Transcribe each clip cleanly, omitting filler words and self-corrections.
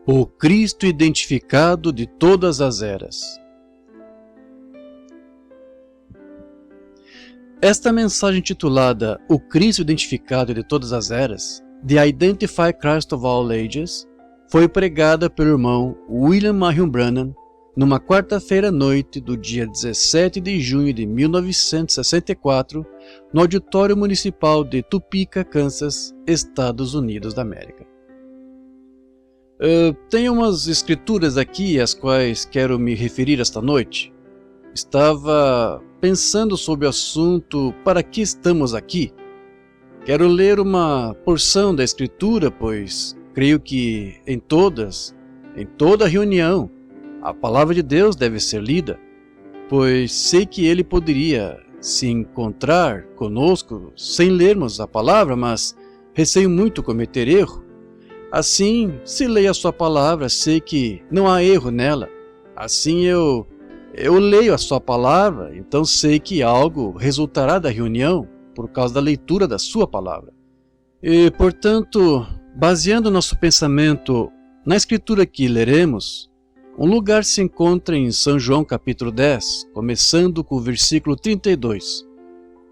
O Cristo identificado de todas as eras. Esta mensagem titulada O Cristo identificado de todas as eras, The Identify Christ of All Ages, foi pregada pelo irmão William Marion Branham numa quarta-feira à noite do dia 17 de junho de 1964, no Auditório Municipal de Topeka, Kansas, Estados Unidos da América. Tenho umas escrituras aqui às quais quero me referir esta noite. Estava pensando sobre o assunto para que estamos aqui. Quero ler uma porção da escritura, pois creio que em toda reunião, a palavra de Deus deve ser lida, pois sei que ele poderia se encontrar conosco sem lermos a palavra, mas receio muito cometer erro. Assim, se leio a sua palavra, sei que não há erro nela. Assim eu leio a sua palavra, então sei que algo resultará da reunião por causa da leitura da sua palavra. E, portanto, baseando nosso pensamento na escritura que leremos, um lugar se encontra em São João capítulo 10, começando com o versículo 32,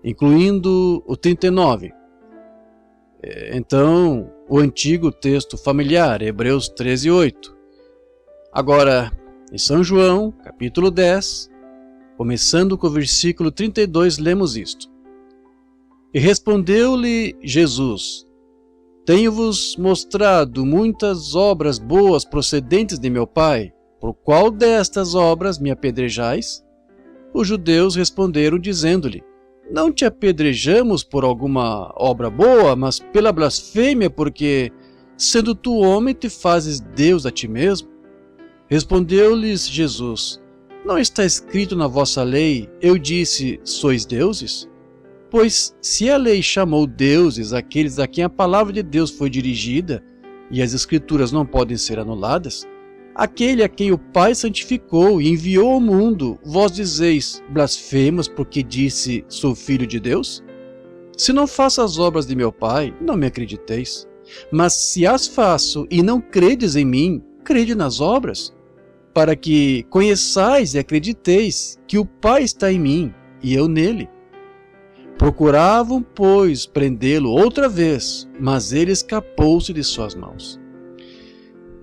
incluindo o 39. Então, o antigo texto familiar, Hebreus 13:8. Agora, em São João, capítulo 10, começando com o versículo 32, lemos isto. E respondeu-lhe Jesus: Tenho-vos mostrado muitas obras boas procedentes de meu Pai, por qual destas obras me apedrejais? Os judeus responderam dizendo-lhe: Não te apedrejamos por alguma obra boa, mas pela blasfêmia, porque, sendo tu homem, te fazes Deus a ti mesmo? Respondeu-lhes Jesus: Não está escrito na vossa lei, eu disse, sois deuses? Pois se a lei chamou deuses aqueles a quem a palavra de Deus foi dirigida, e as escrituras não podem ser anuladas, aquele a quem o Pai santificou e enviou ao mundo, vós dizeis, blasfemas, porque disse, sou filho de Deus? Se não faço as obras de meu Pai, não me acrediteis. Mas se as faço e não credes em mim, crede nas obras, para que conheçais e acrediteis que o Pai está em mim e eu nele. Procuravam, pois, prendê-lo outra vez, mas ele escapou-se de suas mãos.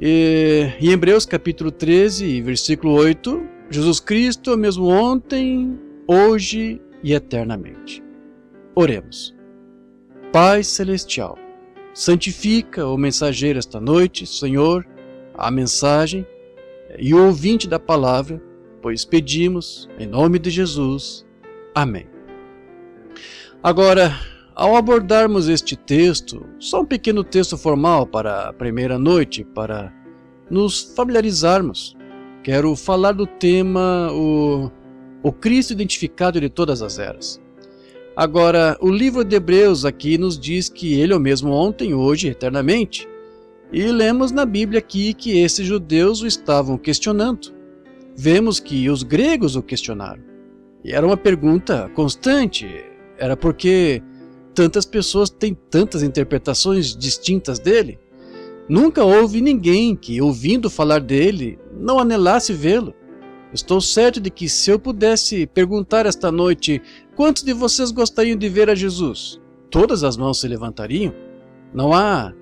E em Hebreus capítulo 13, versículo 8, Jesus Cristo é o mesmo ontem, hoje e eternamente. Oremos. Pai Celestial, santifica o mensageiro esta noite, Senhor, a mensagem e o ouvinte da palavra, pois pedimos, em nome de Jesus. Amém. Agora, ao abordarmos este texto, só um pequeno texto formal para a primeira noite, para nos familiarizarmos, quero falar do tema o Cristo identificado de todas as eras. Agora, o livro de Hebreus aqui nos diz que ele é o mesmo ontem, hoje e eternamente. E lemos na Bíblia aqui que esses judeus o estavam questionando. Vemos que os gregos o questionaram. E era uma pergunta constante. Era porque tantas pessoas têm tantas interpretações distintas dele. Nunca houve ninguém que, ouvindo falar dele, não anelasse vê-lo. Estou certo de que se eu pudesse perguntar esta noite, quantos de vocês gostariam de ver a Jesus? Todas as mãos se levantariam. Não há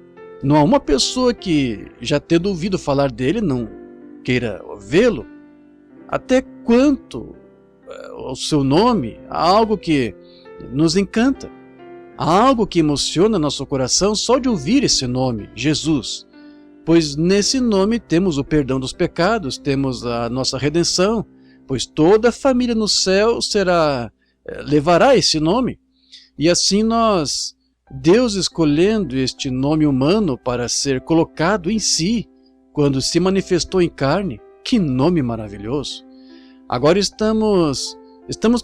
uma pessoa que, já tendo ouvido falar dele, não queira vê-lo. Até quanto o seu nome, há algo que nos encanta. Há algo que emociona nosso coração só de ouvir esse nome, Jesus. Pois nesse nome temos o perdão dos pecados, temos a nossa redenção, pois toda a família no céu levará esse nome. E assim Deus escolhendo este nome humano para ser colocado em si, quando se manifestou em carne, que nome maravilhoso! Agora estamos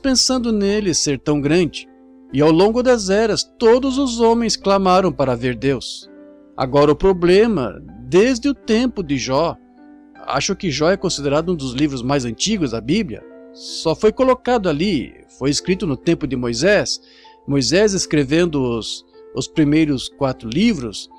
pensando nele ser tão grande, e ao longo das eras todos os homens clamaram para ver Deus. Agora o problema, desde o tempo de Jó, acho que Jó é considerado um dos livros mais antigos da Bíblia, só foi colocado ali, foi escrito no tempo de Moisés, Moisés escrevendo os primeiros 4 livros.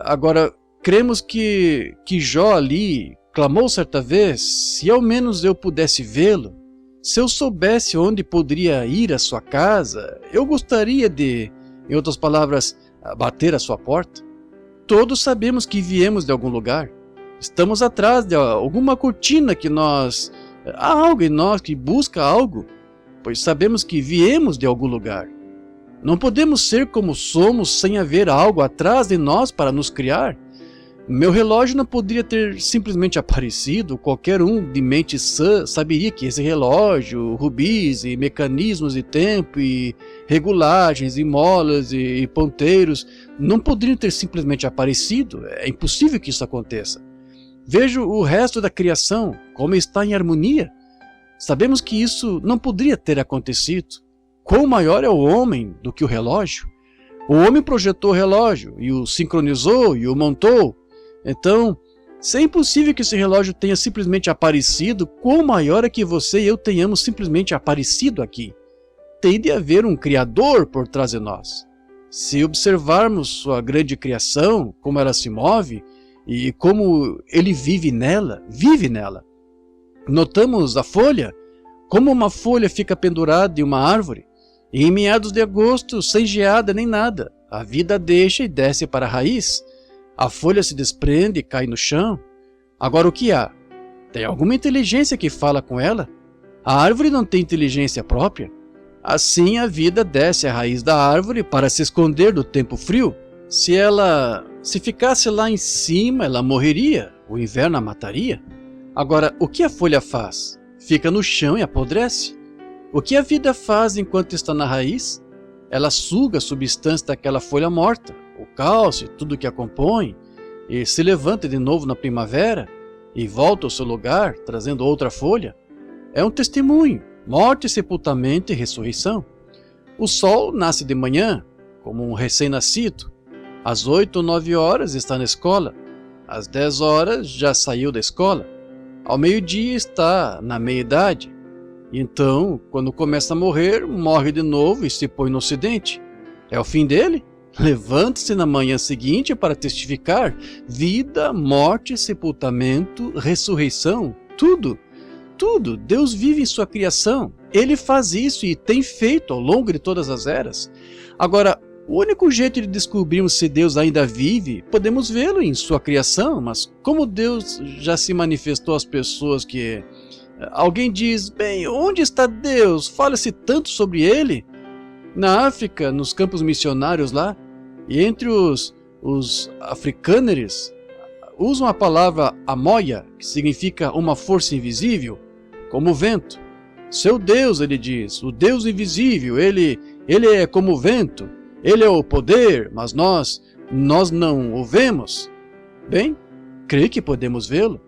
Agora, Cremos que Jó ali clamou certa vez: se ao menos eu pudesse vê-lo, se eu soubesse onde poderia ir à sua casa, eu gostaria de, em outras palavras, bater à sua porta. Todos sabemos que viemos de algum lugar. Estamos atrás de alguma cortina que há algo em nós que busca algo, pois sabemos que viemos de algum lugar. Não podemos ser como somos sem haver algo atrás de nós para nos criar. Meu relógio não poderia ter simplesmente aparecido. Qualquer um de mente sã saberia que esse relógio, rubis e mecanismos de tempo e regulagens e molas e ponteiros não poderiam ter simplesmente aparecido. É impossível que isso aconteça. Vejo o resto da criação, como está em harmonia. Sabemos que isso não poderia ter acontecido. Quão maior é o homem do que o relógio? O homem projetou o relógio e o sincronizou e o montou. Então, se é impossível que esse relógio tenha simplesmente aparecido, quão maior é que você e eu tenhamos simplesmente aparecido aqui? Tem de haver um Criador por trás de nós. Se observarmos sua grande criação, como ela se move e como ele vive nela, notamos a folha, como uma folha fica pendurada em uma árvore, e em meados de agosto, sem geada nem nada, a vida deixa e desce para a raiz. A folha se desprende e cai no chão. Agora o que há? Tem alguma inteligência que fala com ela? A árvore não tem inteligência própria. Assim a vida desce à raiz da árvore para se esconder do tempo frio. Se ficasse lá em cima, ela morreria. O inverno a mataria. Agora, o que a folha faz? Fica no chão e apodrece. O que a vida faz enquanto está na raiz? Ela suga a substância daquela folha morta, o cálcio, tudo que a compõe, e se levanta de novo na primavera e volta ao seu lugar, trazendo outra folha. É um testemunho, morte, sepultamento e ressurreição. O sol nasce de manhã, como um recém-nascido. Às 8 ou 9 horas está na escola. Às 10 horas já saiu da escola. Ao meio-dia está na meia-idade. E então, quando começa a morrer, morre de novo e se põe no ocidente. É o fim dele? Levante-se na manhã seguinte para testificar vida, morte, sepultamento, ressurreição, tudo. Tudo. Deus vive em sua criação. Ele faz isso e tem feito ao longo de todas as eras. Agora, o único jeito de descobrirmos se Deus ainda vive, podemos vê-lo em sua criação, mas como Deus já se manifestou às pessoas que... Alguém diz: bem, onde está Deus? Fala-se tanto sobre ele. Na África, nos campos missionários lá, e entre os africâneres, usam a palavra amoia, que significa uma força invisível, como o vento. Seu Deus, ele diz, o Deus invisível, ele é como o vento, ele é o poder, mas nós não o vemos. Bem, creio que podemos vê-lo,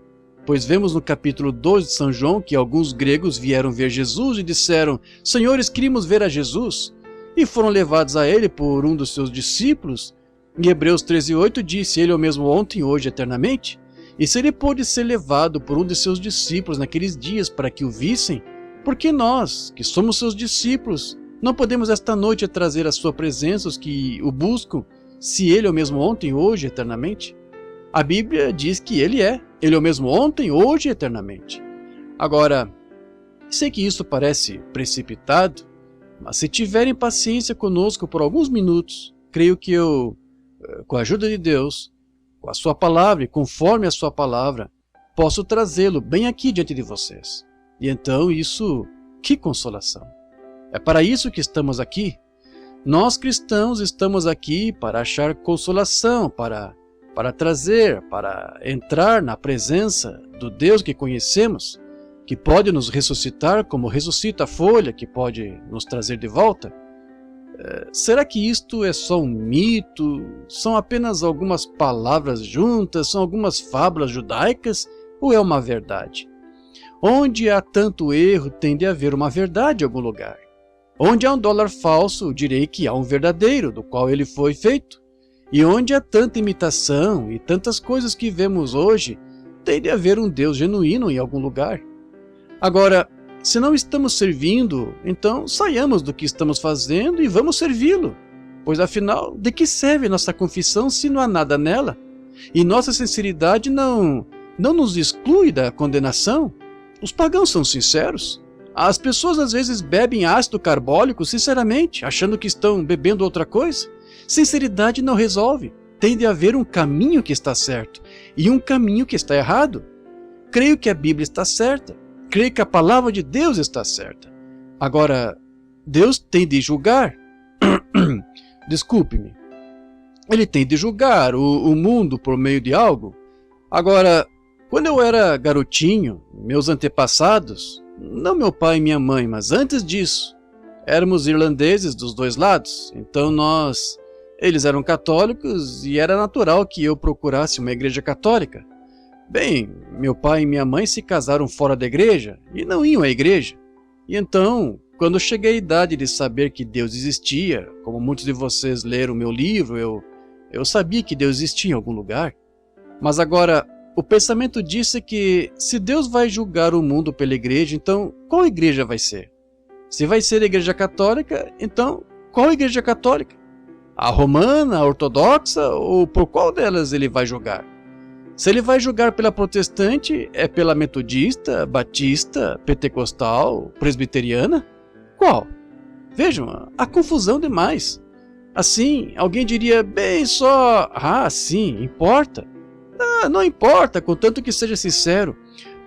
pois vemos no capítulo 2 de São João que alguns gregos vieram ver Jesus e disseram: Senhores, queríamos ver a Jesus. E foram levados a ele por um dos seus discípulos. Em Hebreus 13:8 disse: Ele é o mesmo ontem, hoje, eternamente. E se ele pôde ser levado por um de seus discípulos naqueles dias para que o vissem, por que nós, que somos seus discípulos, não podemos esta noite trazer à sua presença os que o buscam, se ele é o mesmo ontem, hoje, eternamente? A Bíblia diz que ele é o mesmo ontem, hoje e eternamente. Agora, sei que isso parece precipitado, mas se tiverem paciência conosco por alguns minutos, creio que eu, com a ajuda de Deus, com a sua palavra e conforme a sua palavra, posso trazê-lo bem aqui diante de vocês. E então isso, que consolação! É para isso que estamos aqui. Nós cristãos estamos aqui para achar consolação, para trazer, para entrar na presença do Deus que conhecemos, que pode nos ressuscitar como ressuscita a folha, que pode nos trazer de volta. Será que isto é só um mito? São apenas algumas palavras juntas? São algumas fábulas judaicas? Ou é uma verdade? Onde há tanto erro, tem de haver uma verdade em algum lugar. Onde há um dólar falso, direi que há um verdadeiro, do qual ele foi feito. E onde há tanta imitação e tantas coisas que vemos hoje, tem de haver um Deus genuíno em algum lugar. Agora, se não estamos servindo, então saiamos do que estamos fazendo e vamos servi-lo. Pois afinal, de que serve nossa confissão se não há nada nela? E nossa sinceridade não nos exclui da condenação. Os pagãos são sinceros. As pessoas às vezes bebem ácido carbólico sinceramente, achando que estão bebendo outra coisa. Sinceridade não resolve. Tem de haver um caminho que está certo e um caminho que está errado. Creio que a Bíblia está certa. Creio que a palavra de Deus está certa. Agora, Deus tem de julgar. Desculpe-me. Ele tem de julgar o mundo por meio de algo. Agora, quando eu era garotinho, meus antepassados, não meu pai e minha mãe, mas antes disso, éramos irlandeses dos dois lados. Então eles eram católicos e era natural que eu procurasse uma igreja católica. Bem, meu pai e minha mãe se casaram fora da igreja e não iam à igreja. E então, quando eu cheguei à idade de saber que Deus existia, como muitos de vocês leram o meu livro, eu sabia que Deus existia em algum lugar. Mas agora, o pensamento disse que se Deus vai julgar o mundo pela igreja, então qual igreja vai ser? Se vai ser a igreja católica, então qual igreja católica? A romana, a ortodoxa ou por qual delas ele vai julgar? Se ele vai julgar pela protestante, é pela metodista, batista, pentecostal, presbiteriana? Qual? Vejam, há confusão demais. Assim, alguém diria, bem, só... Ah, sim, importa. Não importa, contanto que seja sincero.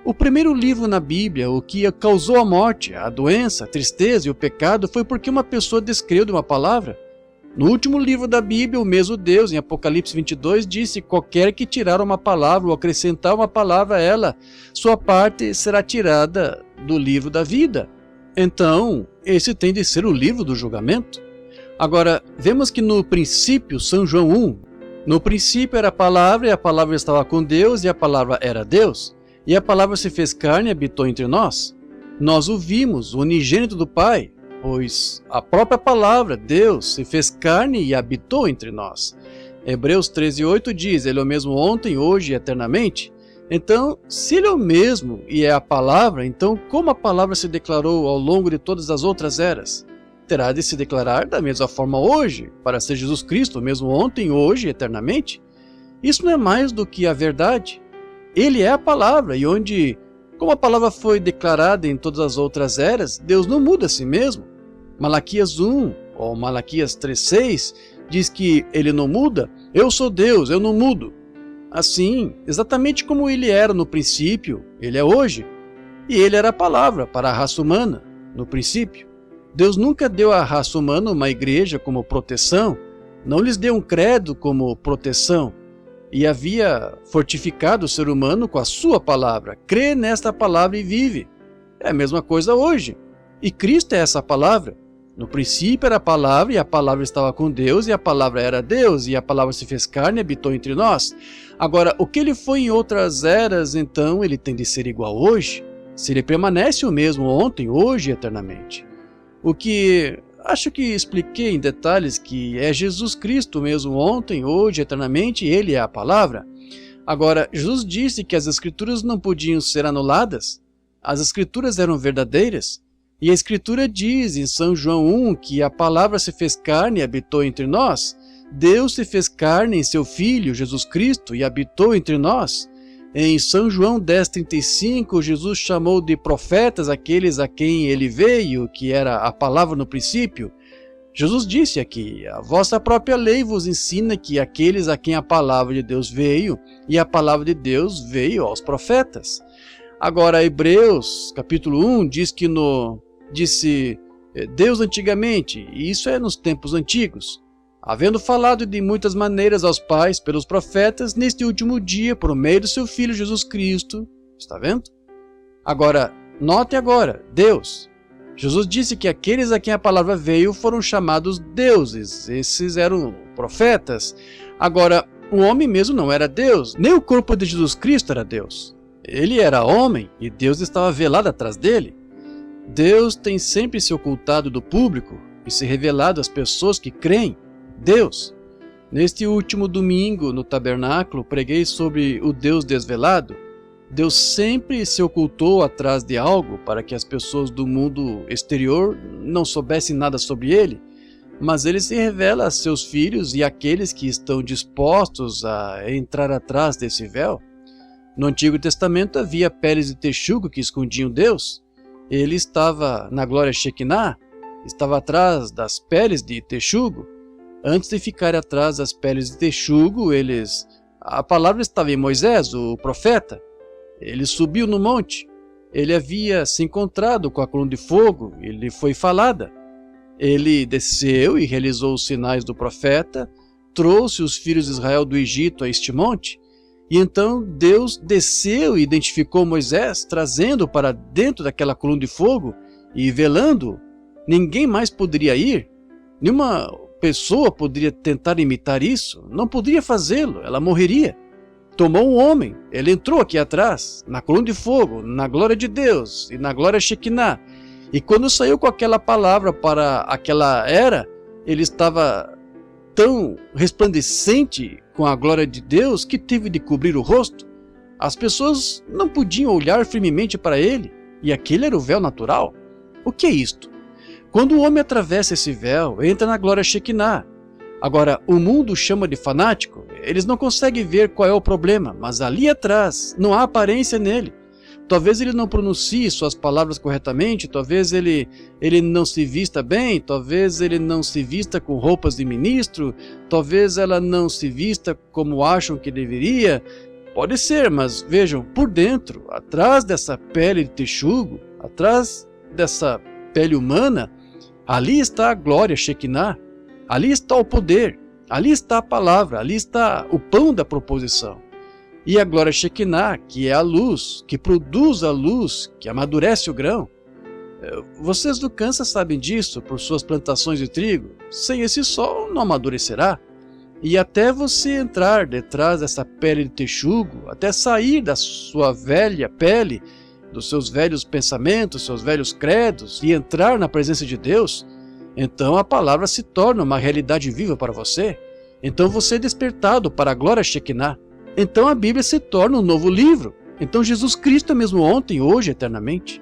O primeiro livro na Bíblia, o que causou a morte, a doença, a tristeza e o pecado, foi porque uma pessoa descreu de uma palavra. No último livro da Bíblia, o mesmo Deus, em Apocalipse 22, disse: qualquer que tirar uma palavra ou acrescentar uma palavra a ela, sua parte será tirada do livro da vida. Então, esse tem de ser o livro do julgamento. Agora, vemos que no princípio, São João 1, no princípio era a palavra, e a palavra estava com Deus, e a palavra era Deus. E a palavra se fez carne e habitou entre nós. Nós o vimos, o unigênito do Pai, pois a própria palavra, Deus, se fez carne e habitou entre nós. Hebreus 13:8 diz, ele é o mesmo ontem, hoje e eternamente. Então, se ele é o mesmo e é a palavra, então como a palavra se declarou ao longo de todas as outras eras? Terá de se declarar da mesma forma hoje, para ser Jesus Cristo, o mesmo ontem, hoje e eternamente? Isso não é mais do que a verdade. Ele é a palavra, e como a palavra foi declarada em todas as outras eras, Deus não muda a si mesmo. Malaquias 1, ou Malaquias 3:6, diz que ele não muda. Eu sou Deus, eu não mudo. Assim, exatamente como ele era no princípio, ele é hoje. E ele era a palavra para a raça humana, no princípio. Deus nunca deu à raça humana uma igreja como proteção, não lhes deu um credo como proteção, e havia fortificado o ser humano com a sua palavra. Crê nesta palavra e vive. É a mesma coisa hoje. E Cristo é essa palavra. No princípio era a palavra, e a palavra estava com Deus, e a palavra era Deus, e a palavra se fez carne e habitou entre nós. Agora, o que ele foi em outras eras, então ele tem de ser igual hoje? Se ele permanece o mesmo ontem, hoje e eternamente. O que acho que expliquei em detalhes que é Jesus Cristo mesmo ontem, hoje, eternamente, ele é a palavra. Agora, Jesus disse que as escrituras não podiam ser anuladas. As escrituras eram verdadeiras. E a escritura diz em São João 1 que a palavra se fez carne e habitou entre nós. Deus se fez carne em seu Filho, Jesus Cristo, e habitou entre nós. Em São João 10:35, Jesus chamou de profetas aqueles a quem ele veio, que era a palavra no princípio. Jesus disse aqui, a vossa própria lei vos ensina que aqueles a quem a palavra de Deus veio, e a palavra de Deus veio aos profetas. Agora, Hebreus capítulo 1 diz que disse Deus antigamente, e isso é nos tempos antigos, havendo falado de muitas maneiras aos pais pelos profetas, neste último dia, por meio do seu Filho Jesus Cristo. Está vendo? Agora, note agora, Deus. Jesus disse que aqueles a quem a palavra veio foram chamados deuses. Esses eram profetas. Agora, o homem mesmo não era Deus, nem o corpo de Jesus Cristo era Deus. Ele era homem e Deus estava velado atrás dele. Deus tem sempre se ocultado do público e se revelado às pessoas que creem. Deus. Neste último domingo, no tabernáculo, preguei sobre o Deus desvelado. Deus sempre se ocultou atrás de algo para que as pessoas do mundo exterior não soubessem nada sobre ele. mas ele se revela a seus filhos e àqueles que estão dispostos a entrar atrás desse véu. No Antigo Testamento havia peles de texugo que escondiam Deus. Ele estava na glória Shekinah, estava atrás das peles de texugo. Antes de ficar atrás das peles de texugo, a palavra estava em Moisés, o profeta. Ele subiu no monte. Ele havia se encontrado com a coluna de fogo e lhe foi falada. Ele desceu e realizou os sinais do profeta, trouxe os filhos de Israel do Egito a este monte, e então Deus desceu e identificou Moisés, trazendo para dentro daquela coluna de fogo e velando. Ninguém mais poderia ir, nenhuma pessoa poderia tentar imitar isso, não poderia fazê-lo, ela morreria. Tomou um homem, ele entrou aqui atrás, na coluna de fogo, na glória de Deus e na glória Shekinah. E quando saiu com aquela palavra para aquela era, ele estava tão resplandecente com a glória de Deus que teve de cobrir o rosto. As pessoas não podiam olhar firmemente para ele, e aquele era o véu natural. O que é isto? Quando o homem atravessa esse véu, entra na glória Shekinah. Agora, o mundo chama de fanático, eles não conseguem ver qual é o problema, mas ali atrás não há aparência nele. Talvez ele não pronuncie suas palavras corretamente, talvez ele não se vista bem, talvez ele não se vista com roupas de ministro, talvez ela não se vista como acham que deveria. Pode ser, mas vejam, por dentro, atrás dessa pele de texugo, atrás dessa pele humana, ali está a glória Shekinah. Ali está o poder, ali está a palavra, ali está o pão da proposição. E a glória Shekinah, que é a luz, que produz a luz, que amadurece o grão. Vocês do Kansas sabem disso por suas plantações de trigo. Sem esse sol não amadurecerá. E até você entrar detrás dessa pele de texugo, até sair da sua velha pele, dos seus velhos pensamentos, seus velhos credos, e entrar na presença de Deus, então a palavra se torna uma realidade viva para você. Então você é despertado para a glória Shekinah. Então a Bíblia se torna um novo livro. Então Jesus Cristo é mesmo ontem, hoje, eternamente.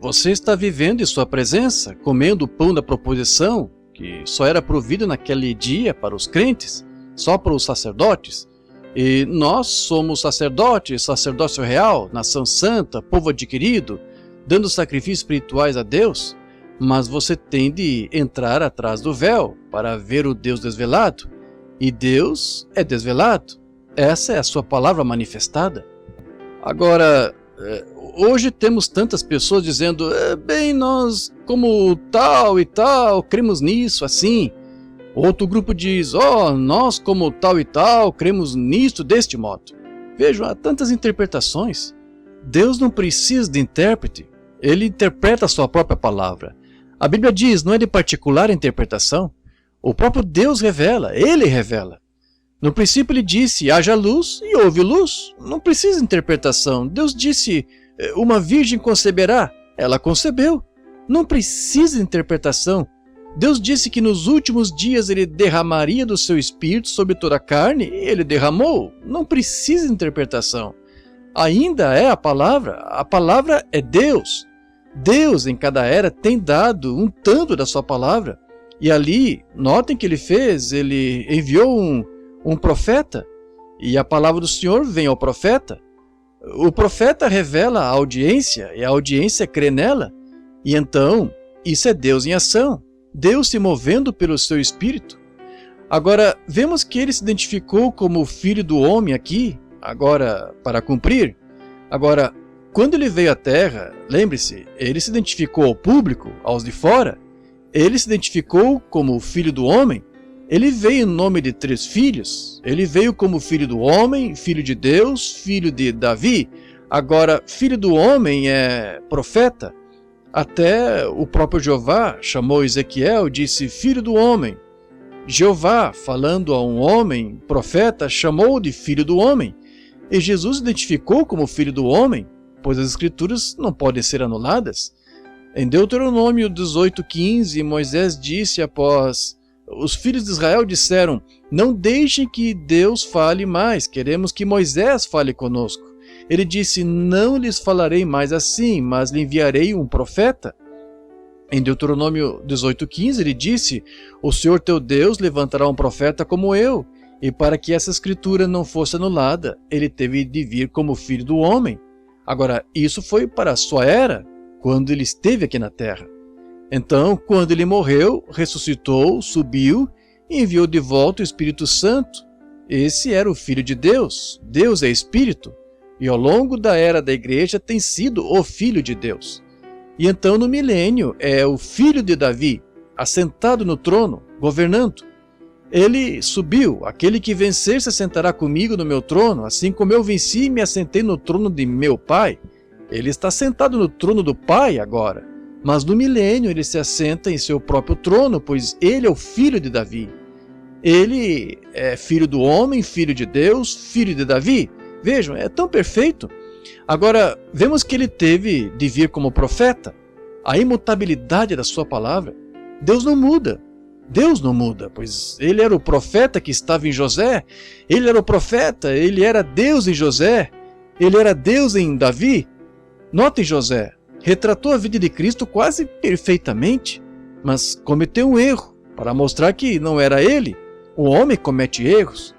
Você está vivendo em sua presença, comendo o pão da proposição, que só era provido naquele dia para os crentes, só para os sacerdotes. E nós somos sacerdotes, sacerdócio real, nação santa, povo adquirido, dando sacrifícios espirituais a Deus. Mas você tem de entrar atrás do véu para ver o Deus desvelado. E Deus é desvelado. Essa é a sua palavra manifestada. Agora, hoje temos tantas pessoas dizendo, bem, nós como tal e tal, cremos nisso, assim. Outro grupo diz, nós como tal e tal, cremos nisso deste modo. Vejam, há tantas interpretações. Deus não precisa de intérprete. Ele interpreta a sua própria palavra. A Bíblia diz, não é de particular interpretação. O próprio Deus revela, Ele revela. No princípio ele disse, haja luz e houve luz. Não precisa de interpretação. Deus disse, uma virgem conceberá. Ela concebeu. Não precisa de interpretação. Deus disse que nos últimos dias Ele derramaria do seu Espírito sobre toda a carne, e Ele derramou. Não precisa de interpretação. Ainda é a palavra é Deus. Deus em cada era tem dado um tanto da sua palavra. E ali, notem que Ele enviou um profeta, e a palavra do Senhor vem ao profeta. O profeta revela a audiência, e a audiência crê nela. E então, isso é Deus em ação. Deus se movendo pelo seu Espírito. Agora, vemos que ele se identificou como o Filho do Homem aqui, agora para cumprir. Agora, quando ele veio à Terra, lembre-se, ele se identificou ao público, aos de fora. Ele se identificou como o Filho do Homem. Ele veio em nome de 3 filhos. Ele veio como Filho do Homem, Filho de Deus, Filho de Davi. Agora, Filho do Homem é profeta. Até o próprio Jeová chamou Ezequiel, disse Filho do Homem. Jeová, falando a um homem, profeta, chamou de Filho do Homem. E Jesus se identificou como Filho do Homem, pois as Escrituras não podem ser anuladas. Em Deuteronômio 18:15, Moisés disse após os filhos de Israel disseram, não deixem que Deus fale mais, queremos que Moisés fale conosco. Ele disse, não lhes falarei mais assim, mas lhe enviarei um profeta. Em Deuteronômio 18:15 ele disse: o Senhor teu Deus levantará um profeta como eu, e para que essa escritura não fosse anulada, ele teve de vir como filho do homem. Agora, isso foi para a sua era, quando ele esteve aqui na terra. Então, quando ele morreu, ressuscitou, subiu e enviou de volta o Espírito Santo. Esse era o Filho de Deus. Deus é Espírito, e ao longo da era da igreja tem sido o Filho de Deus. E então no milênio é o Filho de Davi, assentado no trono, governando. Ele subiu, aquele que vencer se assentará comigo no meu trono, assim como eu venci e me assentei no trono de meu Pai. Ele está sentado no trono do Pai agora, mas no milênio ele se assenta em seu próprio trono, pois ele é o Filho de Davi. Ele é filho do homem, filho de Deus, filho de Davi. Vejam, é tão perfeito. Agora, vemos que ele teve de vir como profeta. A imutabilidade da sua palavra. Deus não muda. Deus não muda, pois ele era o profeta que estava em José. Ele era o profeta, ele era Deus em José. Ele era Deus em Davi. Notem, José retratou a vida de Cristo quase perfeitamente, mas cometeu um erro para mostrar que não era ele. O homem comete erros.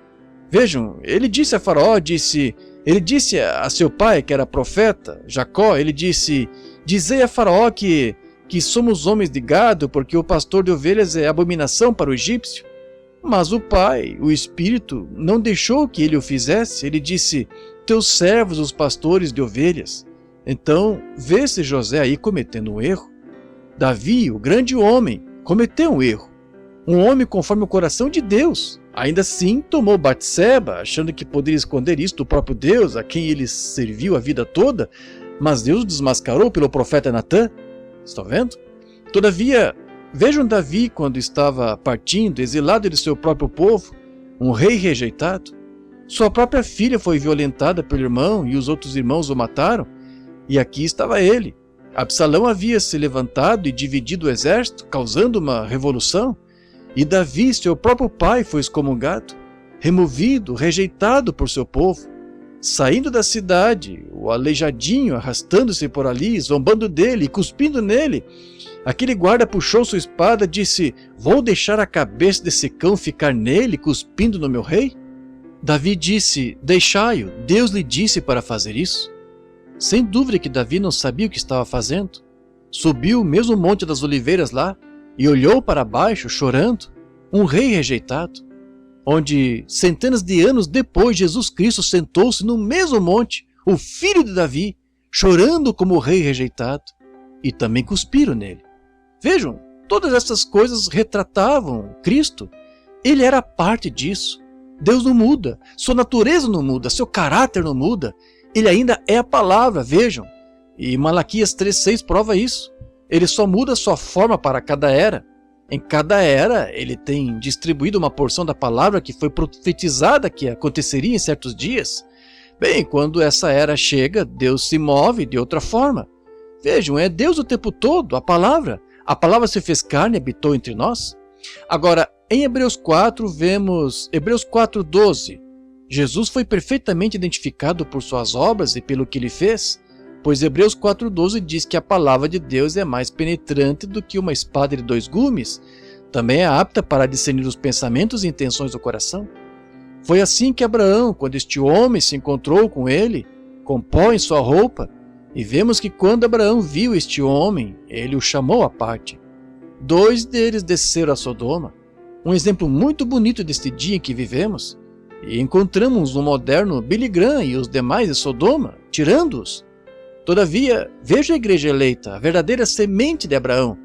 Vejam, ele disse a Faraó, ele disse a seu pai, que era profeta, Jacó, ele disse: dizei a Faraó que somos homens de gado, porque o pastor de ovelhas é abominação para o egípcio. Mas o pai, o Espírito, não deixou que ele o fizesse. Ele disse: teus servos, os pastores de ovelhas. Então, vê-se José aí cometendo um erro. Davi, o grande homem, cometeu um erro. Um homem conforme o coração de Deus. Ainda assim, tomou Batseba, achando que poderia esconder isso do próprio Deus, a quem ele serviu a vida toda, mas Deus o desmascarou pelo profeta Natã. Estão vendo? Todavia, vejam Davi quando estava partindo, exilado de seu próprio povo, um rei rejeitado. Sua própria filha foi violentada pelo irmão e os outros irmãos o mataram, e aqui estava ele. Absalão havia se levantado e dividido o exército, causando uma revolução. E Davi, seu próprio pai, foi excomungado, removido, rejeitado por seu povo. Saindo da cidade, o aleijadinho arrastando-se por ali, zombando dele e cuspindo nele. Aquele guarda puxou sua espada e disse: vou deixar a cabeça desse cão ficar nele, cuspindo no meu rei? Davi disse: deixai-o, Deus lhe disse para fazer isso. Sem dúvida que Davi não sabia o que estava fazendo. Subiu o mesmo monte das oliveiras lá, e olhou para baixo, chorando, um rei rejeitado, onde centenas de anos depois Jesus Cristo sentou-se no mesmo monte, o filho de Davi, chorando como o rei rejeitado, e também cuspiram nele. Vejam, todas essas coisas retratavam Cristo. Ele era parte disso. Deus não muda, sua natureza não muda, seu caráter não muda, ele ainda é a palavra, vejam. E Malaquias 3,6 prova isso. Ele só muda sua forma para cada era. Em cada era, ele tem distribuído uma porção da palavra que foi profetizada que aconteceria em certos dias. Bem, quando essa era chega, Deus se move de outra forma. Vejam, é Deus o tempo todo, a palavra. A palavra se fez carne e habitou entre nós. Agora, em Hebreus 4, vemos Hebreus 4,12. Jesus foi perfeitamente identificado por suas obras e pelo que ele fez. Pois Hebreus 4,12 diz que a palavra de Deus é mais penetrante do que uma espada de dois gumes. Também é apta para discernir os pensamentos e intenções do coração. Foi assim que Abraão, quando este homem se encontrou com ele, com pó em sua roupa, e vemos que quando Abraão viu este homem, ele o chamou à parte. 2 deles desceram a Sodoma. Um exemplo muito bonito deste dia em que vivemos. E encontramos no moderno Billy Graham e os demais de Sodoma, tirando-os. Todavia, veja a igreja eleita, a verdadeira semente de Abraão.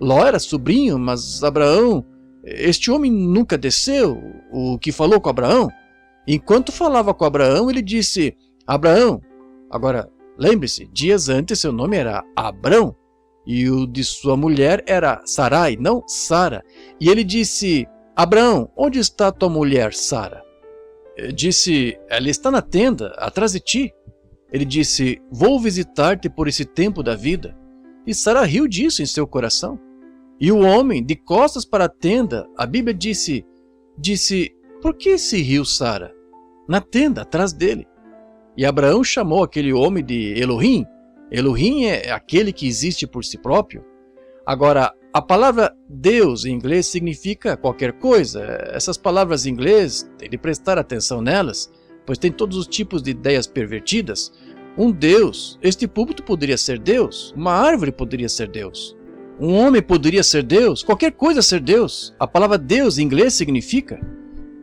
Ló era sobrinho, mas Abraão, este homem nunca desceu, o que falou com Abraão. Enquanto falava com Abraão, ele disse: Abraão. Agora, lembre-se, dias antes seu nome era Abrão, e o de sua mulher era Sarai, não Sara. E ele disse: Abraão, onde está tua mulher, Sara? Disse: ela está na tenda, atrás de ti. Ele disse: vou visitar-te por esse tempo da vida. E Sara riu disso em seu coração. E o homem, de costas para a tenda, a Bíblia disse: por que se riu Sara? Na tenda, atrás dele. E Abraão chamou aquele homem de Elohim. Elohim é aquele que existe por si próprio. Agora, a palavra Deus em inglês significa qualquer coisa. Essas palavras em inglês, tem de prestar atenção nelas, pois tem todos os tipos de ideias pervertidas. Um Deus, este púlpito poderia ser Deus, uma árvore poderia ser Deus, um homem poderia ser Deus, qualquer coisa ser Deus. A palavra Deus em inglês significa,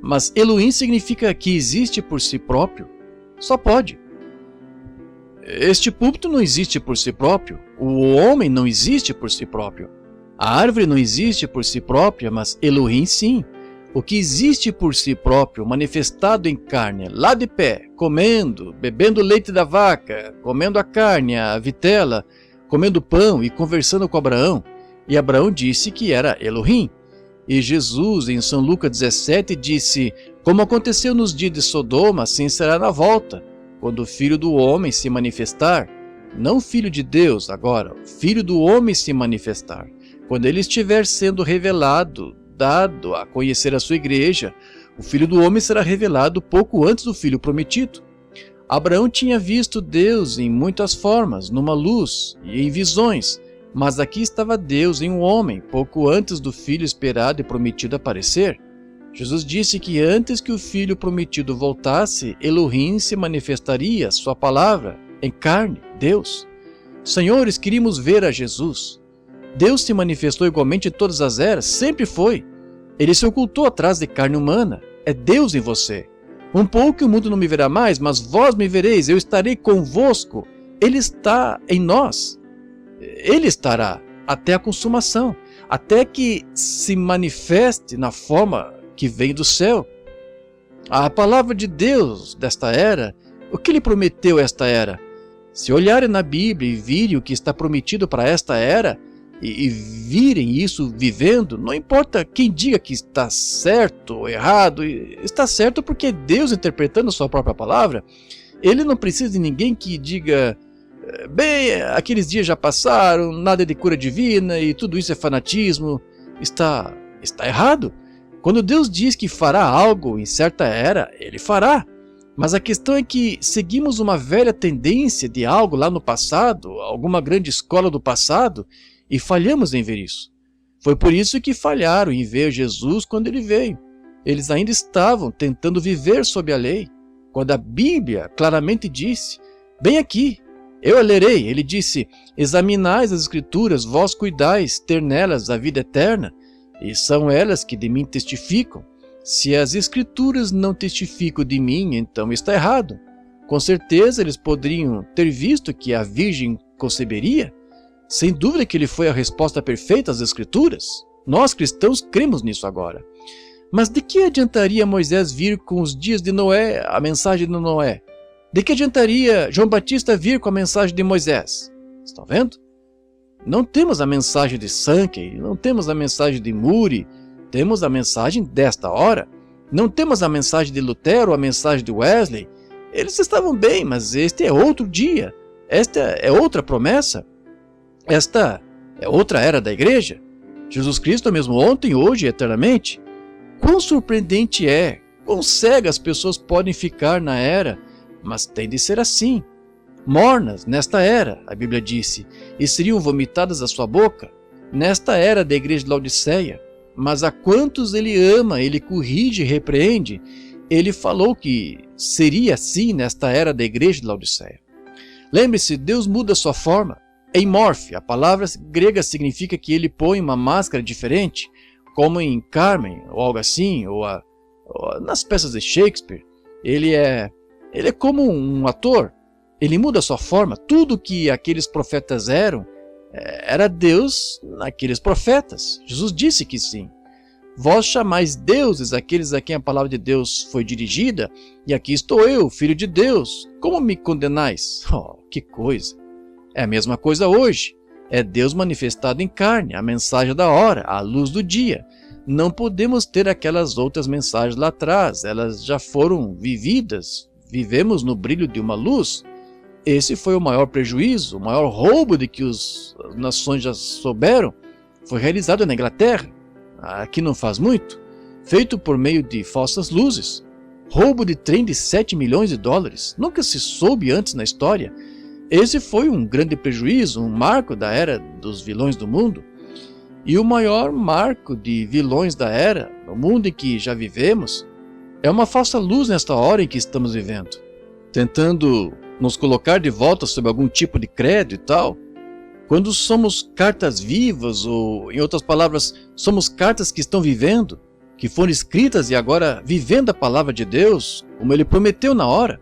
mas Elohim significa que existe por si próprio. Só pode. Este púlpito não existe por si próprio, o homem não existe por si próprio, a árvore não existe por si própria, mas Elohim sim. O que existe por si próprio, manifestado em carne, lá de pé, comendo, bebendo leite da vaca, comendo a carne, a vitela, comendo pão e conversando com Abraão. E Abraão disse que era Elohim. E Jesus, em São Lucas 17, disse: como aconteceu nos dias de Sodoma, assim será na volta, quando o Filho do Homem se manifestar. Não o Filho de Deus agora, o Filho do Homem se manifestar. Quando ele estiver sendo revelado, dado a conhecer a sua igreja, o Filho do Homem será revelado pouco antes do Filho prometido. Abraão tinha visto Deus em muitas formas, numa luz e em visões, mas aqui estava Deus em um homem, pouco antes do Filho esperado e prometido aparecer. Jesus disse que antes que o Filho prometido voltasse, Elohim se manifestaria, sua palavra, em carne, Deus. Senhores, queríamos ver a Jesus. Deus se manifestou igualmente em todas as eras, sempre foi. Ele se ocultou atrás de carne humana. É Deus em você. Um pouco o mundo não me verá mais, mas vós me vereis, eu estarei convosco. Ele está em nós. Ele estará até a consumação, até que se manifeste na forma que vem do céu. A palavra de Deus desta era, o que ele prometeu esta era? Se olharem na Bíblia e virem o que está prometido para esta era, e virem isso vivendo, não importa quem diga que está certo ou errado, está certo porque Deus interpretando a sua própria palavra. Ele não precisa de ninguém que diga: bem, aqueles dias já passaram, nada de cura divina e tudo isso é fanatismo. Está errado. Quando Deus diz que fará algo em certa era, Ele fará. Mas a questão é que seguimos uma velha tendência de algo lá no passado, alguma grande escola do passado, e falhamos em ver isso. Foi por isso que falharam em ver Jesus quando Ele veio. Eles ainda estavam tentando viver sob a lei, quando a Bíblia claramente disse, bem aqui, eu a lerei, ele disse: examinais as Escrituras, vós cuidais ter nelas a vida eterna, e são elas que de mim testificam. Se as Escrituras não testificam de mim, então está errado. Com certeza eles poderiam ter visto que a Virgem conceberia. Sem dúvida que ele foi a resposta perfeita às Escrituras. Nós cristãos cremos nisso agora. Mas de que adiantaria Moisés vir com os dias de Noé, a mensagem de Noé? De que adiantaria João Batista vir com a mensagem de Moisés? Estão vendo? Não temos a mensagem de Sankey, não temos a mensagem de Moody, temos a mensagem desta hora. Não temos a mensagem de Lutero, a mensagem de Wesley. Eles estavam bem, mas este é outro dia. Esta é outra promessa. Esta é outra era da igreja. Jesus Cristo é o mesmo ontem, hoje e eternamente. Quão surpreendente é, quão cegas as pessoas podem ficar na era, mas tem de ser assim. Mornas nesta era, a Bíblia disse, e seriam vomitadas da sua boca, nesta era da igreja de Laodiceia. Mas a quantos ele ama, ele corrige e repreende. Ele falou que seria assim nesta era da igreja de Laodiceia. Lembre-se, Deus muda sua forma. Eimorfe, a palavra grega significa que ele põe uma máscara diferente, como em Carmen, ou algo assim, ou nas peças de Shakespeare. Ele é como um ator, ele muda sua forma. Tudo que aqueles profetas eram, era Deus naqueles profetas. Jesus disse que sim. Vós chamais deuses aqueles a quem a palavra de Deus foi dirigida, e aqui estou eu, filho de Deus. Como me condenais? Oh, que coisa! É a mesma coisa hoje. É Deus manifestado em carne, a mensagem da hora, a luz do dia. Não podemos ter aquelas outras mensagens lá atrás, elas já foram vividas. Vivemos no brilho de uma luz. Esse foi o maior prejuízo, o maior roubo de que as nações já souberam. Foi realizado na Inglaterra, aqui não faz muito, feito por meio de falsas luzes. Roubo de trem de 7 milhões de dólares. Nunca se soube antes na história. Esse foi um grande prejuízo, um marco da era dos vilões do mundo. E o maior marco de vilões da era, no mundo em que já vivemos, é uma falsa luz nesta hora em que estamos vivendo, tentando nos colocar de volta sob algum tipo de credo e tal. Quando somos cartas vivas, ou em outras palavras, somos cartas que estão vivendo, que foram escritas e agora vivendo a palavra de Deus, como Ele prometeu na hora.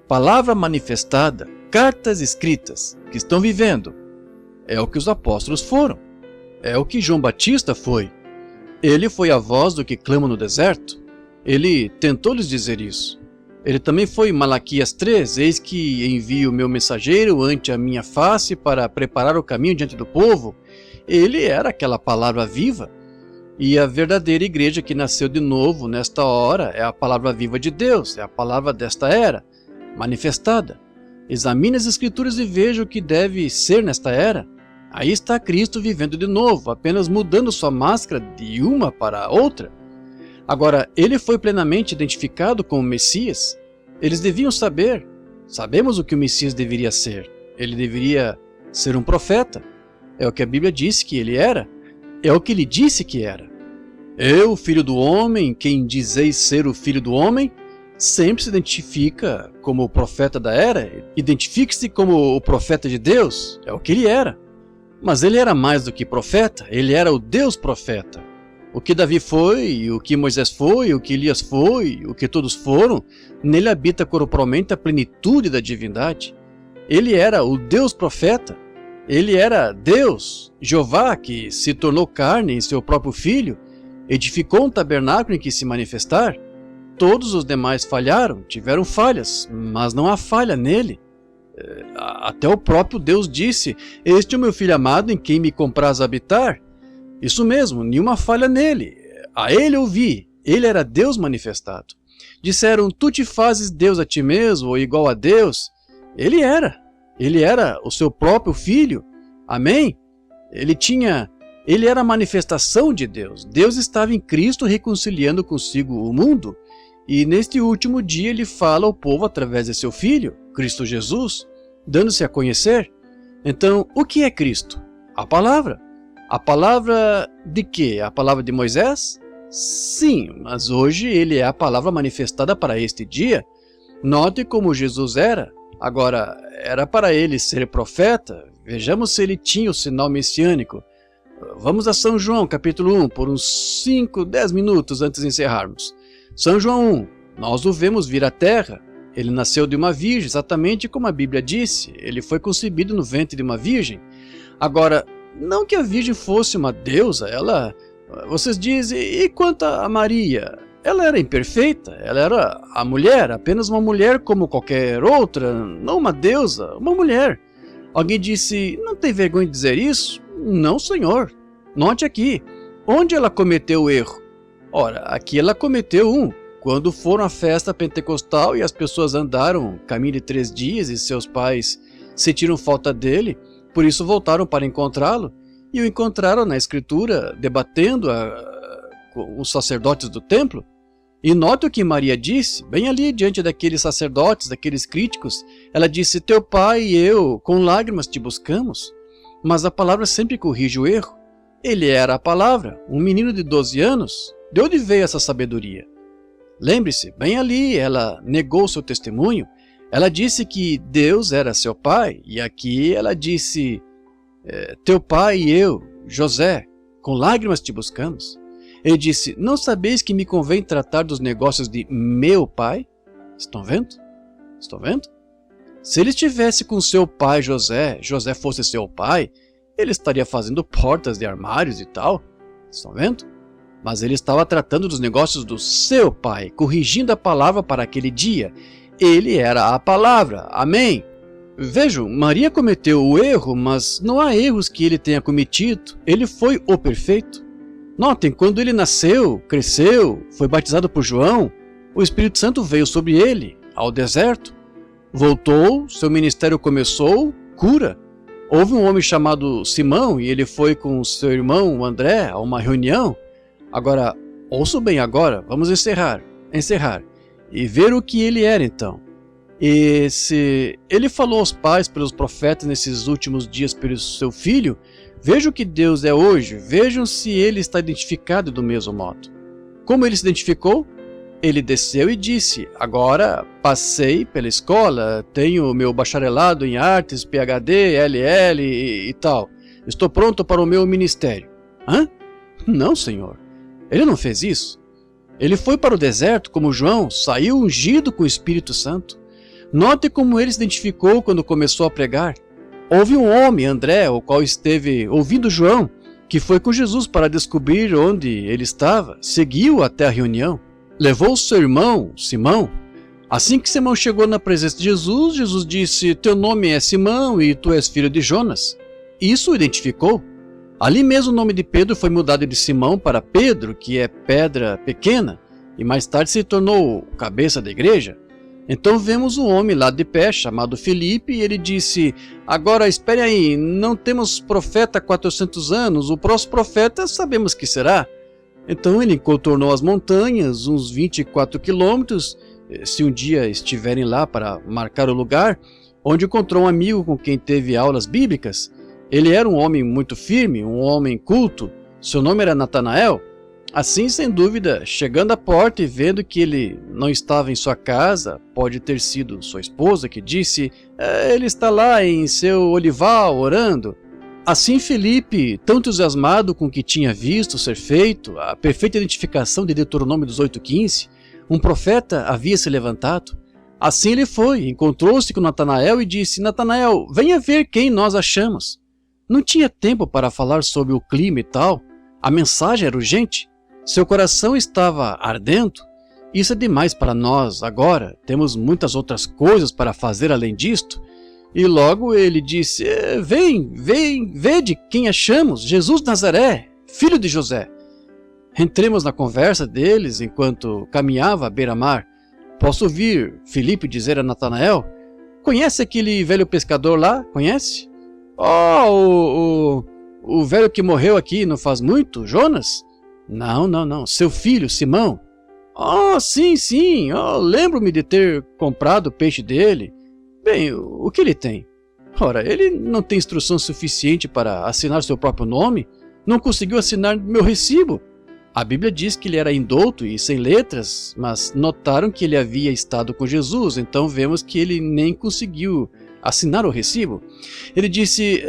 Palavra manifestada, cartas escritas, que estão vivendo. É o que os apóstolos foram. É o que João Batista foi. Ele foi a voz do que clama no deserto. Ele tentou lhes dizer isso. Ele também foi Malaquias 3, eis que envio o meu mensageiro ante a minha face para preparar o caminho diante do povo. Ele era aquela palavra viva. E a verdadeira igreja que nasceu de novo nesta hora é a palavra viva de Deus, é a palavra desta era, manifestada. Examine as Escrituras e veja o que deve ser nesta era. Aí está Cristo vivendo de novo, apenas mudando sua máscara de uma para outra. Agora, ele foi plenamente identificado como Messias. Eles deviam saber. Sabemos o que o Messias deveria ser. Ele deveria ser um profeta. É o que a Bíblia disse que ele era. É o que ele disse que era. Eu, filho do homem, quem dizeis ser o filho do homem, sempre se identifica como o profeta da era. Identifique-se como o profeta de Deus. É o que ele era. Mas ele era mais do que profeta. Ele era o Deus profeta. O que Davi foi, o que Moisés foi, o que Elias foi, o que todos foram, nele habita corporalmente a plenitude da divindade. Ele era o Deus profeta. Ele era Deus, Jeová, que se tornou carne em seu próprio Filho, edificou um tabernáculo em que se manifestar. Todos os demais falharam, tiveram falhas, mas não há falha nele. Até o próprio Deus disse, este é o meu Filho amado em quem me compraz habitar. Isso mesmo, nenhuma falha nele. A ele eu vi, ele era Deus manifestado. Disseram, tu te fazes Deus a ti mesmo, ou igual a Deus. Ele era o seu próprio Filho. Amém? Ele era a manifestação de Deus. Deus estava em Cristo reconciliando consigo o mundo. E neste último dia ele fala ao povo através de seu Filho, Cristo Jesus, dando-se a conhecer. Então, o que é Cristo? A palavra. A palavra de quê? A palavra de Moisés? Sim, mas hoje ele é a palavra manifestada para este dia. Note como Jesus era. Agora, era para ele ser profeta? Vejamos se ele tinha o sinal messiânico. Vamos a São João, capítulo 1, por uns 5, 10 minutos antes de encerrarmos. São João 1, nós o vemos vir à terra. Ele nasceu de uma virgem, exatamente como a Bíblia disse. Ele foi concebido no ventre de uma virgem. Agora, não que a virgem fosse uma deusa, vocês dizem, e quanto a Maria? Ela era imperfeita, ela era a mulher, apenas uma mulher como qualquer outra, não uma deusa, uma mulher. Alguém disse, não tem vergonha de dizer isso? Não, senhor. Note aqui, onde ela cometeu o erro? Ora, aqui ela cometeu quando foram à festa pentecostal e as pessoas andaram caminho de 3 dias e seus pais sentiram falta dele, por isso voltaram para encontrá-lo e o encontraram na escritura debatendo com os sacerdotes do templo. E note o que Maria disse, bem ali diante daqueles sacerdotes, daqueles críticos. Ela disse, teu pai e eu com lágrimas te buscamos. Mas a palavra sempre corrige o erro. Ele era a palavra, um menino de 12 anos. De onde veio essa sabedoria? Lembre-se, bem ali ela negou seu testemunho. Ela disse que Deus era seu pai, e aqui ela disse, teu pai e eu, José, com lágrimas te buscamos. Ele disse, não sabeis que me convém tratar dos negócios de meu pai? Estão vendo? Estão vendo? Se ele estivesse com seu pai José fosse seu pai, ele estaria fazendo portas de armários e tal. Estão vendo? Mas ele estava tratando dos negócios do seu pai, corrigindo a palavra para aquele dia. Ele era a palavra. Amém? Vejam, Maria cometeu o erro, mas não há erros que ele tenha cometido. Ele foi o perfeito. Notem, quando ele nasceu, cresceu, foi batizado por João, o Espírito Santo veio sobre ele, ao deserto. Voltou, seu ministério começou, cura. Houve um homem chamado Simão e ele foi com seu irmão André a uma reunião. Agora, ouçam bem agora, vamos encerrar e ver o que ele era então. Ele falou aos pais pelos profetas nesses últimos dias pelo seu filho, Veja o que Deus é hoje, vejam se ele está identificado do mesmo modo. Como ele se identificou? Ele desceu e disse: agora passei pela escola, tenho meu bacharelado em artes, PhD, LL e tal. Estou pronto para o meu ministério. Hã? Não, Senhor. Ele não fez isso. Ele foi para o deserto como João, saiu ungido com o Espírito Santo. Note como ele se identificou quando começou a pregar. Houve um homem, André, o qual esteve ouvindo João, que foi com Jesus para descobrir onde ele estava, seguiu até a reunião, levou seu irmão, Simão. Assim que Simão chegou na presença de Jesus, Jesus disse: teu nome é Simão e tu és filho de Jonas. Isso o identificou. Ali mesmo o nome de Pedro foi mudado de Simão para Pedro, que é pedra pequena, e mais tarde se tornou cabeça da igreja. Então vemos um homem lá de pé, chamado Filipe, e ele disse: agora espere aí, não temos profeta há 400 anos, o próximo profeta sabemos que será. Então ele contornou as montanhas, uns 24 quilômetros, se um dia estiverem lá para marcar o lugar, onde encontrou um amigo com quem teve aulas bíblicas. Ele era um homem muito firme, um homem culto, seu nome era Natanael. Assim, sem dúvida, chegando à porta e vendo que ele não estava em sua casa, pode ter sido sua esposa que disse: ele está lá em seu olival orando. Assim Filipe, tão entusiasmado com o que tinha visto ser feito, a perfeita identificação de Deuteronômio 18:15, um profeta havia se levantado. Assim ele foi, encontrou-se com Natanael e disse: Natanael, venha ver quem nós achamos. Não tinha tempo para falar sobre o clima e tal, a mensagem era urgente. Seu coração estava ardendo. Isso é demais para nós agora, temos muitas outras coisas para fazer além disto. E logo ele disse: vede quem achamos, Jesus de Nazaré, filho de José. Entremos na conversa deles enquanto caminhava à beira-mar. Posso ouvir Filipe dizer a Natanael: conhece aquele velho pescador lá? Conhece? O velho que morreu aqui não faz muito, Jonas? Não, seu filho, Simão. Sim, lembro-me de ter comprado o peixe dele. Bem, o que ele tem? Ora, ele não tem instrução suficiente para assinar seu próprio nome, não conseguiu assinar meu recibo. A Bíblia diz que ele era indouto e sem letras, mas notaram que ele havia estado com Jesus, então vemos que ele nem conseguiu assinar o recibo. Ele disse: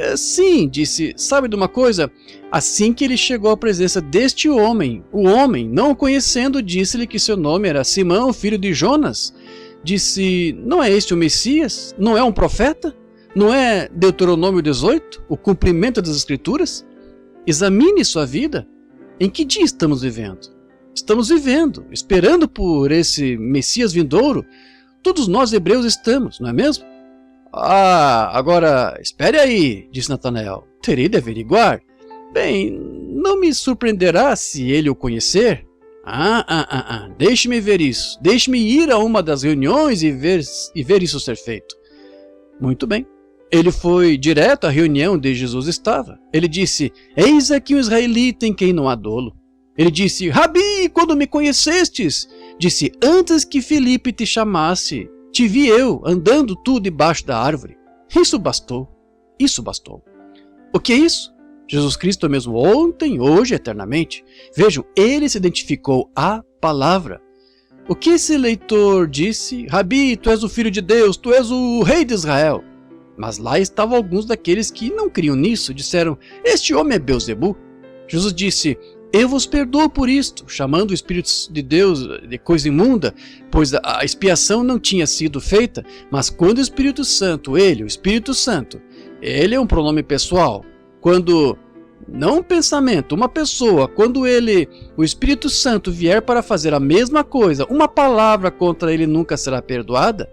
sabe de uma coisa? Assim que ele chegou à presença deste homem, o homem, não o conhecendo, disse-lhe que seu nome era Simão, filho de Jonas. Disse: não é este o Messias? Não é um profeta? Não é Deuteronômio 18, o cumprimento das Escrituras? Examine sua vida. Em que dia estamos vivendo? Estamos vivendo, esperando por esse Messias vindouro. Todos nós hebreus estamos, não é mesmo? Agora, espere aí, disse Natanael. Terei de averiguar. Bem, não me surpreenderá se ele o conhecer. Deixe-me ver isso. Deixe-me ir a uma das reuniões e ver isso ser feito. Muito bem. Ele foi direto à reunião onde Jesus estava. Ele disse: eis aqui um israelita em quem não há dolo. Ele disse: Rabi, quando me conhecestes? Disse: antes que Filipe te chamasse, te vi eu, andando tu debaixo da árvore. Isso bastou. O que é isso? Jesus Cristo é o mesmo ontem, hoje e eternamente. Vejam, ele se identificou à palavra. O que esse leitor disse? Rabi, tu és o filho de Deus, tu és o rei de Israel. Mas lá estavam alguns daqueles que não criam nisso, disseram: este homem é Beelzebu. Jesus disse: eu vos perdoo por isto, chamando o Espírito de Deus de coisa imunda, pois a expiação não tinha sido feita, mas quando o Espírito Santo, o Espírito Santo, ele é um pronome pessoal, quando, não um pensamento, uma pessoa, quando o Espírito Santo vier para fazer a mesma coisa, uma palavra contra ele nunca será perdoada.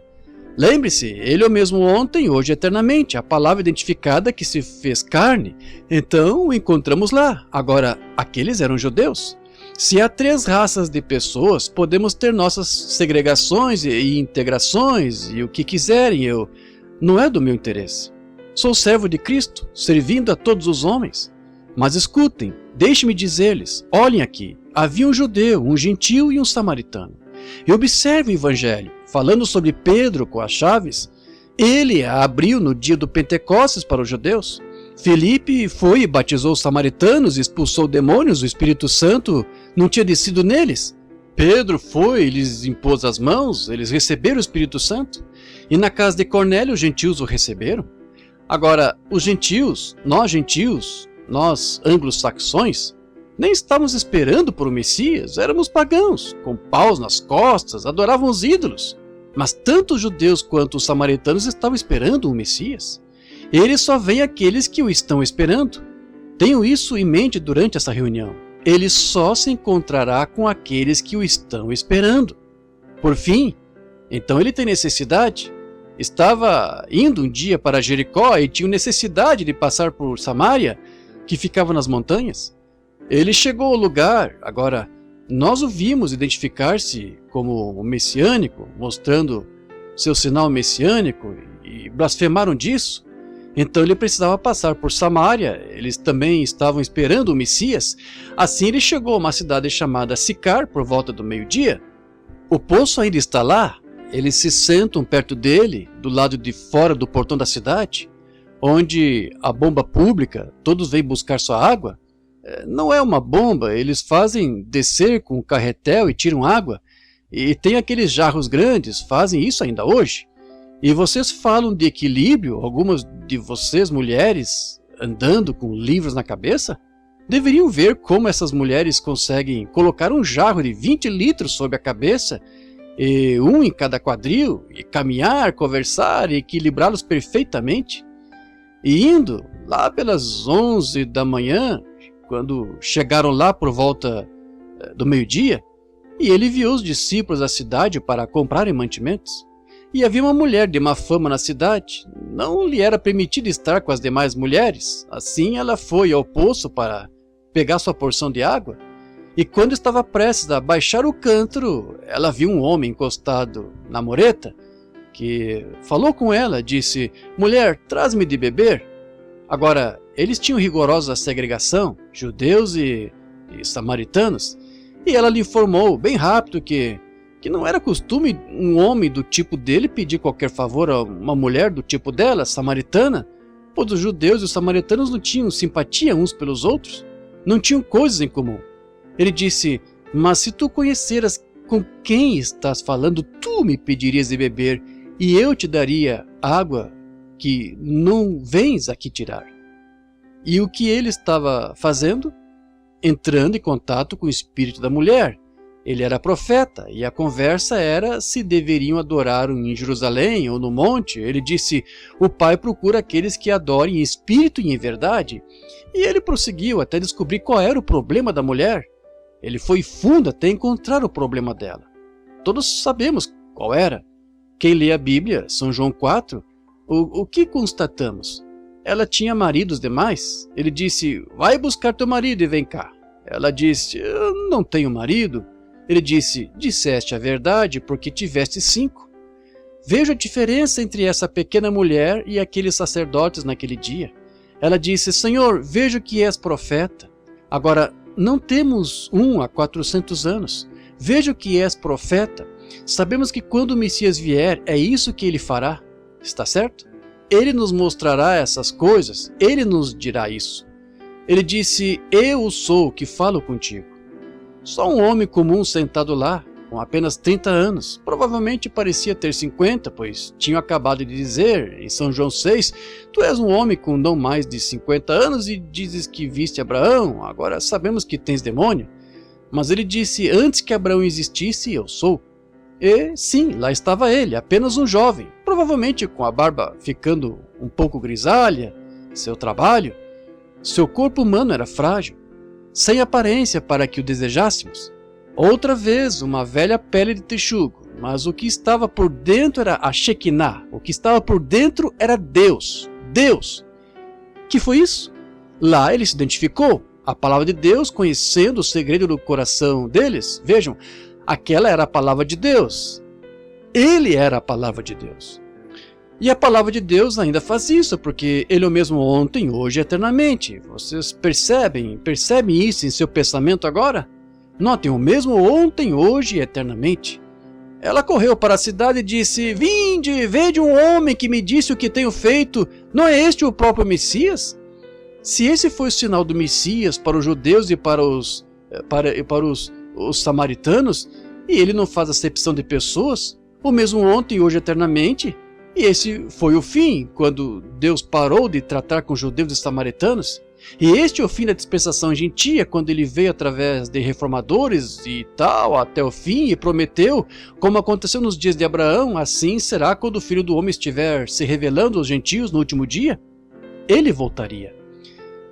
Lembre-se, ele é o mesmo ontem, hoje e eternamente, a palavra identificada que se fez carne. Então o encontramos lá. Agora, aqueles eram judeus. Se há 3 raças de pessoas, podemos ter nossas segregações e integrações e o que quiserem. Não é do meu interesse. Sou servo de Cristo, servindo a todos os homens. Mas escutem, deixe-me dizer-lhes, olhem aqui, havia um judeu, um gentil e um samaritano. E observe o evangelho. Falando sobre Pedro com as chaves, ele a abriu no dia do Pentecostes para os judeus. Felipe foi e batizou os samaritanos, expulsou demônios, o Espírito Santo não tinha descido neles. Pedro foi e lhes impôs as mãos, eles receberam o Espírito Santo. E na casa de Cornélio os gentios o receberam. Agora, os gentios, nós anglo-saxões, nem estávamos esperando por um Messias, éramos pagãos, com paus nas costas, adoravam os ídolos. Mas tanto os judeus quanto os samaritanos estavam esperando um Messias. Ele só vem aqueles que o estão esperando. Tenham isso em mente durante essa reunião. Ele só se encontrará com aqueles que o estão esperando. Por fim, então ele tem necessidade. Estava indo um dia para Jericó e tinha necessidade de passar por Samaria, que ficava nas montanhas. Ele chegou ao lugar, agora nós o vimos identificar-se como o messiânico, mostrando seu sinal messiânico e blasfemaram disso. Então ele precisava passar por Samaria, eles também estavam esperando o Messias. Assim ele chegou a uma cidade chamada Sicar por volta do meio-dia. O poço ainda está lá, eles se sentam perto dele, do lado de fora do portão da cidade, onde a bomba pública, todos vêm buscar sua água. Não é uma bomba, eles fazem descer com o carretel e tiram água. E tem aqueles jarros grandes, fazem isso ainda hoje. E vocês falam de equilíbrio, algumas de vocês mulheres andando com livros na cabeça? Deveriam ver como essas mulheres conseguem colocar um jarro de 20 litros sobre a cabeça, e um em cada quadril, e caminhar, conversar e equilibrá-los perfeitamente. E indo lá pelas 11 da manhã, quando chegaram lá por volta do meio-dia, e ele enviou os discípulos à cidade para comprarem mantimentos. E havia uma mulher de má fama na cidade, não lhe era permitido estar com as demais mulheres, assim ela foi ao poço para pegar sua porção de água, e quando estava prestes a baixar o cântaro, ela viu um homem encostado na mureta, que falou com ela, disse: mulher, traz-me de beber. Agora, eles tinham rigorosa segregação, judeus e samaritanos, e ela lhe informou bem rápido que não era costume um homem do tipo dele pedir qualquer favor a uma mulher do tipo dela, samaritana, pois os judeus e os samaritanos não tinham simpatia uns pelos outros, não tinham coisas em comum. Ele disse: mas se tu conheceras com quem estás falando, tu me pedirias de beber, e eu te daria água que não vens aqui tirar. E o que ele estava fazendo? Entrando em contato com o espírito da mulher. Ele era profeta, e a conversa era se deveriam adorar em Jerusalém ou no monte. Ele disse: o Pai procura aqueles que adorem em espírito e em verdade. E ele prosseguiu até descobrir qual era o problema da mulher. Ele foi fundo até encontrar o problema dela. Todos sabemos qual era. Quem lê a Bíblia, São João 4, o que constatamos? Ela tinha maridos demais. Ele disse: vai buscar teu marido e vem cá. Ela disse: eu não tenho marido. Ele disse: disseste a verdade, porque tiveste 5. Veja a diferença entre essa pequena mulher e aqueles sacerdotes naquele dia. Ela disse: Senhor, vejo que és profeta. Agora, não temos há 400 anos. Vejo que és profeta. Sabemos que quando o Messias vier, é isso que ele fará. Está certo? Ele nos mostrará essas coisas. Ele nos dirá isso. Ele disse: eu sou o que falo contigo. Só um homem comum sentado lá, com apenas 30 anos. Provavelmente parecia ter 50, pois tinham acabado de dizer, em São João 6, tu és um homem com não mais de 50 anos e dizes que viste Abraão, agora sabemos que tens demônio. Mas ele disse: antes que Abraão existisse, eu sou. E sim, lá estava ele, apenas um jovem, provavelmente com a barba ficando um pouco grisalha, seu trabalho. Seu corpo humano era frágil, sem aparência para que o desejássemos. Outra vez, uma velha pele de texugo, mas o que estava por dentro era a Shekinah, o que estava por dentro era Deus. Deus! Que foi isso? Lá ele se identificou, a palavra de Deus, conhecendo o segredo do coração deles. Vejam, aquela era a palavra de Deus. Ele era a palavra de Deus. E a palavra de Deus ainda faz isso, porque ele é o mesmo ontem, hoje e eternamente. Vocês percebem isso em seu pensamento agora? Notem, o mesmo ontem, hoje e eternamente. Ela correu para a cidade e disse: vinde, vede um homem que me disse o que tenho feito. Não é este o próprio Messias? Se esse foi o sinal do Messias para os judeus e para os samaritanos, e ele não faz acepção de pessoas, o mesmo ontem e hoje eternamente, e esse foi o fim, quando Deus parou de tratar com judeus e samaritanos, e este é o fim da dispensação gentia, quando ele veio através de reformadores e tal, até o fim, e prometeu, como aconteceu nos dias de Abraão, assim será quando o Filho do Homem estiver se revelando aos gentios no último dia. Ele voltaria.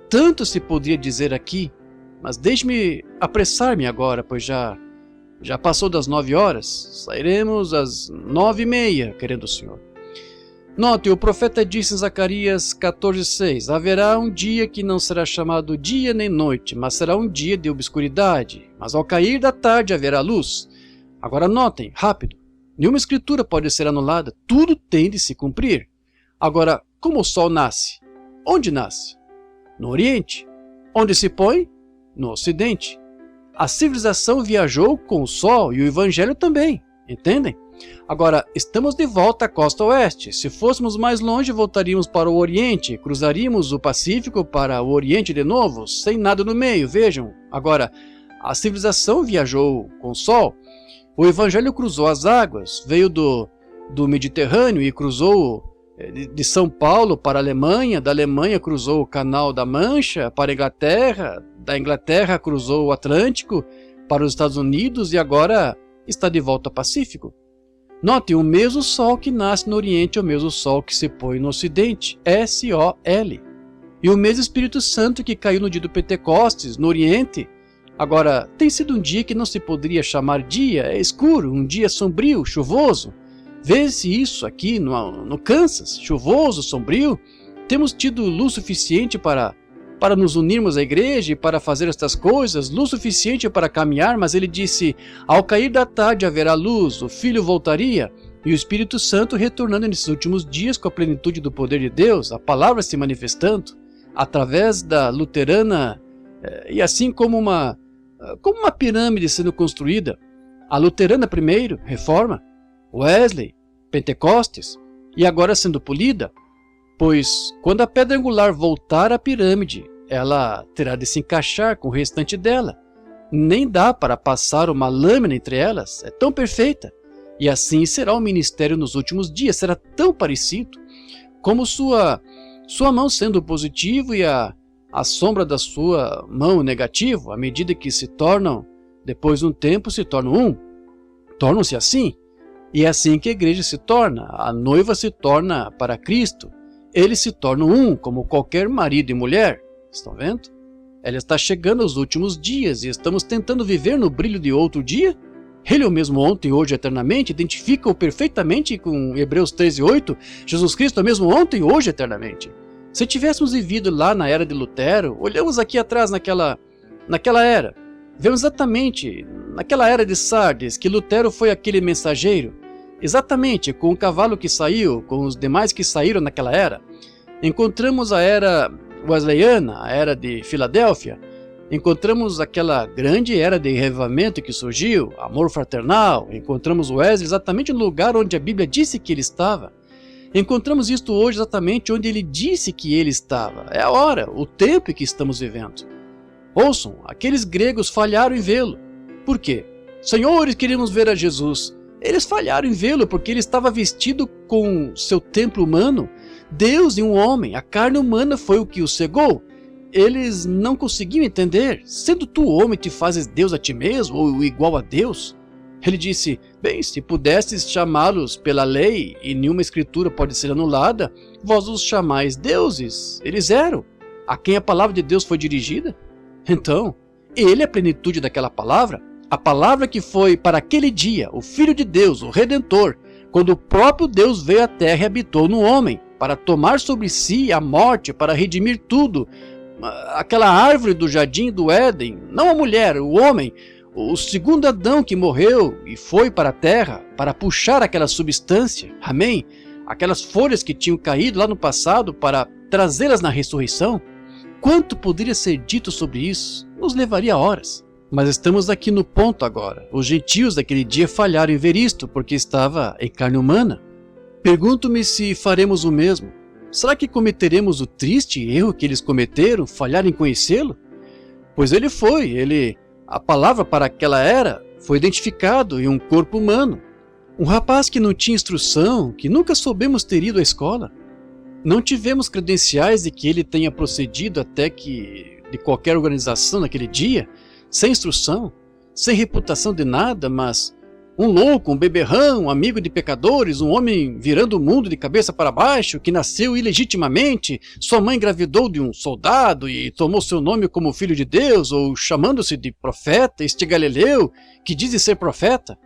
Tanto se poderia dizer aqui, mas deixe-me apressar-me agora, pois já passou das 9 horas, sairemos às 9h30, querendo o Senhor. Note, o profeta disse em Zacarias 14:6, haverá um dia que não será chamado dia nem noite, mas será um dia de obscuridade, mas ao cair da tarde haverá luz. Agora notem, rápido, nenhuma escritura pode ser anulada, tudo tem de se cumprir. Agora, como o sol nasce? Onde nasce? No Oriente. Onde se põe? No Ocidente. A civilização viajou com o sol e o Evangelho também, entendem? Agora, estamos de volta à costa oeste. Se fôssemos mais longe, voltaríamos para o Oriente, cruzaríamos o Pacífico para o Oriente de novo, sem nada no meio, vejam. Agora, a civilização viajou com o sol, o Evangelho cruzou as águas, veio do Mediterrâneo e cruzou de São Paulo para a Alemanha, da Alemanha cruzou o Canal da Mancha para a Inglaterra, da Inglaterra cruzou o Atlântico para os Estados Unidos e agora está de volta ao Pacífico. Note, o mesmo sol que nasce no Oriente é o mesmo sol que se põe no Ocidente, S-O-L. E o mesmo Espírito Santo que caiu no dia do Pentecostes, no Oriente. Agora, tem sido um dia que não se poderia chamar dia, é escuro, um dia sombrio, chuvoso. Vê-se isso aqui no Kansas, chuvoso, sombrio. Temos tido luz suficiente para nos unirmos à igreja e para fazer estas coisas, luz suficiente para caminhar, mas ele disse, ao cair da tarde haverá luz, o Filho voltaria, e o Espírito Santo retornando nesses últimos dias com a plenitude do poder de Deus, a palavra se manifestando, através da luterana, e assim como uma pirâmide sendo construída, a luterana primeiro, Reforma, Wesley, Pentecostes, e agora sendo polida, pois quando a pedra angular voltar à pirâmide, ela terá de se encaixar com o restante dela. Nem dá para passar uma lâmina entre elas, é tão perfeita. E assim será o ministério nos últimos dias, será tão parecido, como sua mão sendo positivo e a sombra da sua mão negativo, à medida que se tornam, depois de um tempo se tornam um. Tornam-se assim. E é assim que a igreja se torna, a noiva se torna para Cristo. Eles se tornam um, como qualquer marido e mulher. Estão vendo? Ela está chegando aos últimos dias e estamos tentando viver no brilho de outro dia. Ele é o mesmo ontem, hoje, eternamente. Identifica-o perfeitamente com Hebreus 13:8. Jesus Cristo é o mesmo ontem, hoje, eternamente. Se tivéssemos vivido lá na era de Lutero, olhamos aqui atrás naquela era. Vemos exatamente, naquela era de Sardes, que Lutero foi aquele mensageiro. Exatamente, com o cavalo que saiu, com os demais que saíram naquela era. Encontramos a era wesleyana, a era de Filadélfia. Encontramos aquela grande era de revivamento que surgiu, amor fraternal. Encontramos Wesley exatamente no lugar onde a Bíblia disse que ele estava. Encontramos isto hoje exatamente onde ele disse que ele estava. É a hora, o tempo em que estamos vivendo. Ouçam, aqueles gregos falharam em vê-lo. Por quê? Senhores, queríamos ver a Jesus. Eles falharam em vê-lo porque ele estava vestido com seu templo humano. Deus e um homem, a carne humana foi o que o cegou. Eles não conseguiam entender. Sendo tu homem, te fazes Deus a ti mesmo, ou igual a Deus? Ele disse, bem, se pudesses chamá-los pela lei, e nenhuma escritura pode ser anulada, vós os chamais deuses. Eles eram. A quem a palavra de Deus foi dirigida? Então, ele é a plenitude daquela palavra. A palavra que foi para aquele dia, o Filho de Deus, o Redentor, quando o próprio Deus veio à terra e habitou no homem, para tomar sobre si a morte, para redimir tudo. Aquela árvore do jardim do Éden, não a mulher, o homem, o segundo Adão que morreu e foi para a terra, para puxar aquela substância, amém? Aquelas folhas que tinham caído lá no passado, para trazê-las na ressurreição. Quanto poderia ser dito sobre isso? Nos levaria horas. Mas estamos aqui no ponto agora. Os gentios daquele dia falharam em ver isto, porque estava em carne humana. Pergunto-me se faremos o mesmo. Será que cometeremos o triste erro que eles cometeram, falhar em conhecê-lo? Pois a palavra para aquela era, foi identificado em um corpo humano. Um rapaz que não tinha instrução, que nunca soubemos ter ido à escola. Não tivemos credenciais de que ele tenha procedido até que de qualquer organização naquele dia, sem instrução, sem reputação de nada, mas um louco, um beberrão, um amigo de pecadores, um homem virando o mundo de cabeça para baixo, que nasceu ilegitimamente, sua mãe engravidou de um soldado e tomou seu nome como filho de Deus, ou chamando-se de profeta, este Galileu, que diz ser profeta.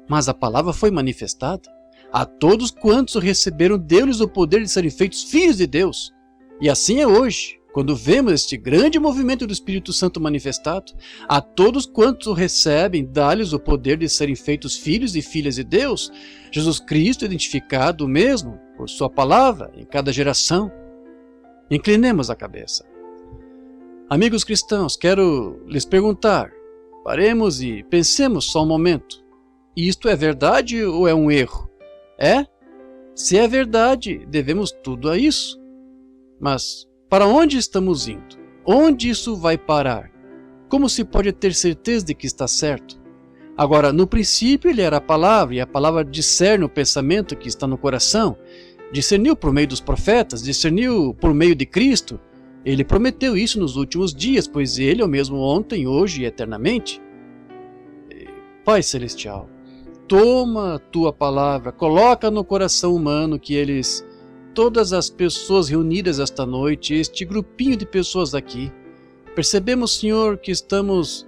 Mas a palavra foi manifestada. A todos quantos o receberam, deu-lhes o poder de serem feitos filhos de Deus. E assim é hoje, quando vemos este grande movimento do Espírito Santo manifestado. A todos quantos o recebem, dá-lhes o poder de serem feitos filhos e filhas de Deus. Jesus Cristo identificado mesmo por sua palavra em cada geração. Inclinemos a cabeça. Amigos cristãos, quero lhes perguntar, paremos e pensemos só um momento. Isto é verdade ou é um erro? É? Se é verdade, devemos tudo a isso. Mas para onde estamos indo? Onde isso vai parar? Como se pode ter certeza de que está certo? Agora, no princípio ele era a palavra, e a palavra discerne o pensamento que está no coração, discerniu por meio dos profetas, discerniu por meio de Cristo. Ele prometeu isso nos últimos dias, pois ele é o mesmo ontem, hoje e eternamente. Pai Celestial, toma a tua palavra, coloca no coração humano que todas as pessoas reunidas esta noite, este grupinho de pessoas aqui, percebemos, Senhor, que estamos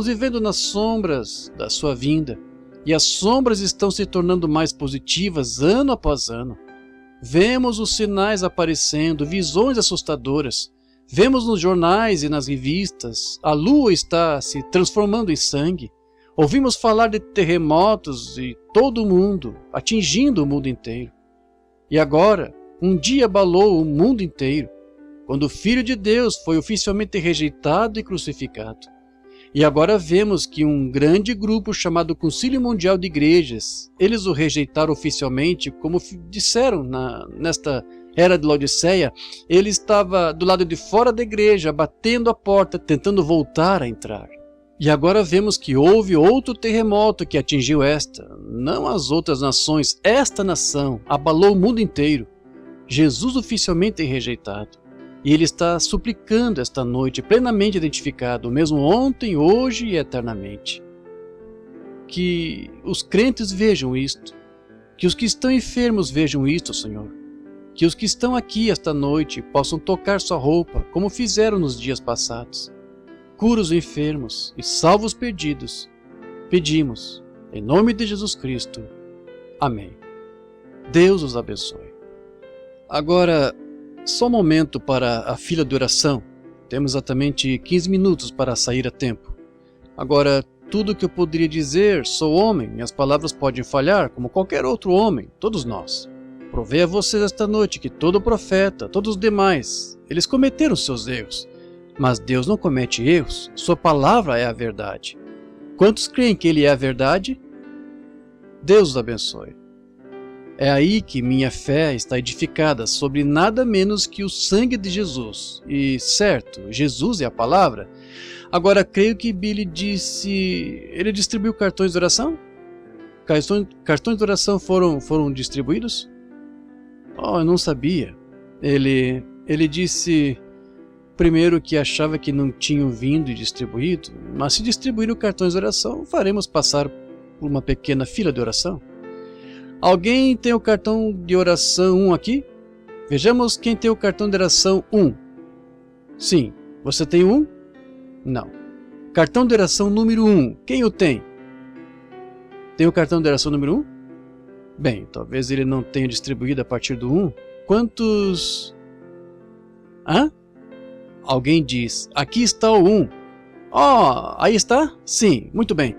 vivendo nas sombras da sua vinda, e as sombras estão se tornando mais positivas ano após ano. Vemos os sinais aparecendo, visões assustadoras, vemos nos jornais e nas revistas, a lua está se transformando em sangue. Ouvimos falar de terremotos e todo o mundo, atingindo o mundo inteiro. E agora, um dia abalou o mundo inteiro, quando o Filho de Deus foi oficialmente rejeitado e crucificado. E agora vemos que um grande grupo chamado Concílio Mundial de Igrejas, eles o rejeitaram oficialmente, como disseram nesta era de Laodiceia. Ele estava do lado de fora da igreja, batendo a porta, tentando voltar a entrar. E agora vemos que houve outro terremoto que atingiu não as outras nações, esta nação abalou o mundo inteiro. Jesus oficialmente é rejeitado. E ele está suplicando esta noite, plenamente identificado, mesmo ontem, hoje e eternamente. Que os crentes vejam isto, que os que estão enfermos vejam isto, Senhor. Que os que estão aqui esta noite possam tocar sua roupa, como fizeram nos dias passados. Cura os enfermos e salva os perdidos. Pedimos, em nome de Jesus Cristo. Amém. Deus os abençoe. Agora, só um momento para a fila de oração. Temos exatamente 15 minutos para sair a tempo. Agora, tudo o que eu poderia dizer, sou homem, minhas palavras podem falhar, como qualquer outro homem, todos nós. Provei a vocês esta noite que todo profeta, todos os demais, eles cometeram seus erros. Mas Deus não comete erros, sua palavra é a verdade. Quantos creem que Ele é a verdade? Deus os abençoe. É aí que minha fé está edificada sobre nada menos que o sangue de Jesus. E certo, Jesus é a palavra. Agora creio que Billy disse... Ele distribuiu cartões de oração? Cartões de oração foram distribuídos? Oh, eu não sabia. Ele disse... Primeiro que achava que não tinham vindo e distribuído, mas se distribuíram cartões de oração, faremos passar por uma pequena fila de oração. Alguém tem o cartão de oração 1 aqui? Vejamos quem tem o cartão de oração 1. Sim, você tem um? Não. Cartão de oração número 1, quem o tem? Tem o cartão de oração número 1? Bem, talvez ele não tenha distribuído a partir do 1. Quantos... Hã? Alguém diz, aqui está o 1. Oh, aí está? Sim, muito bem.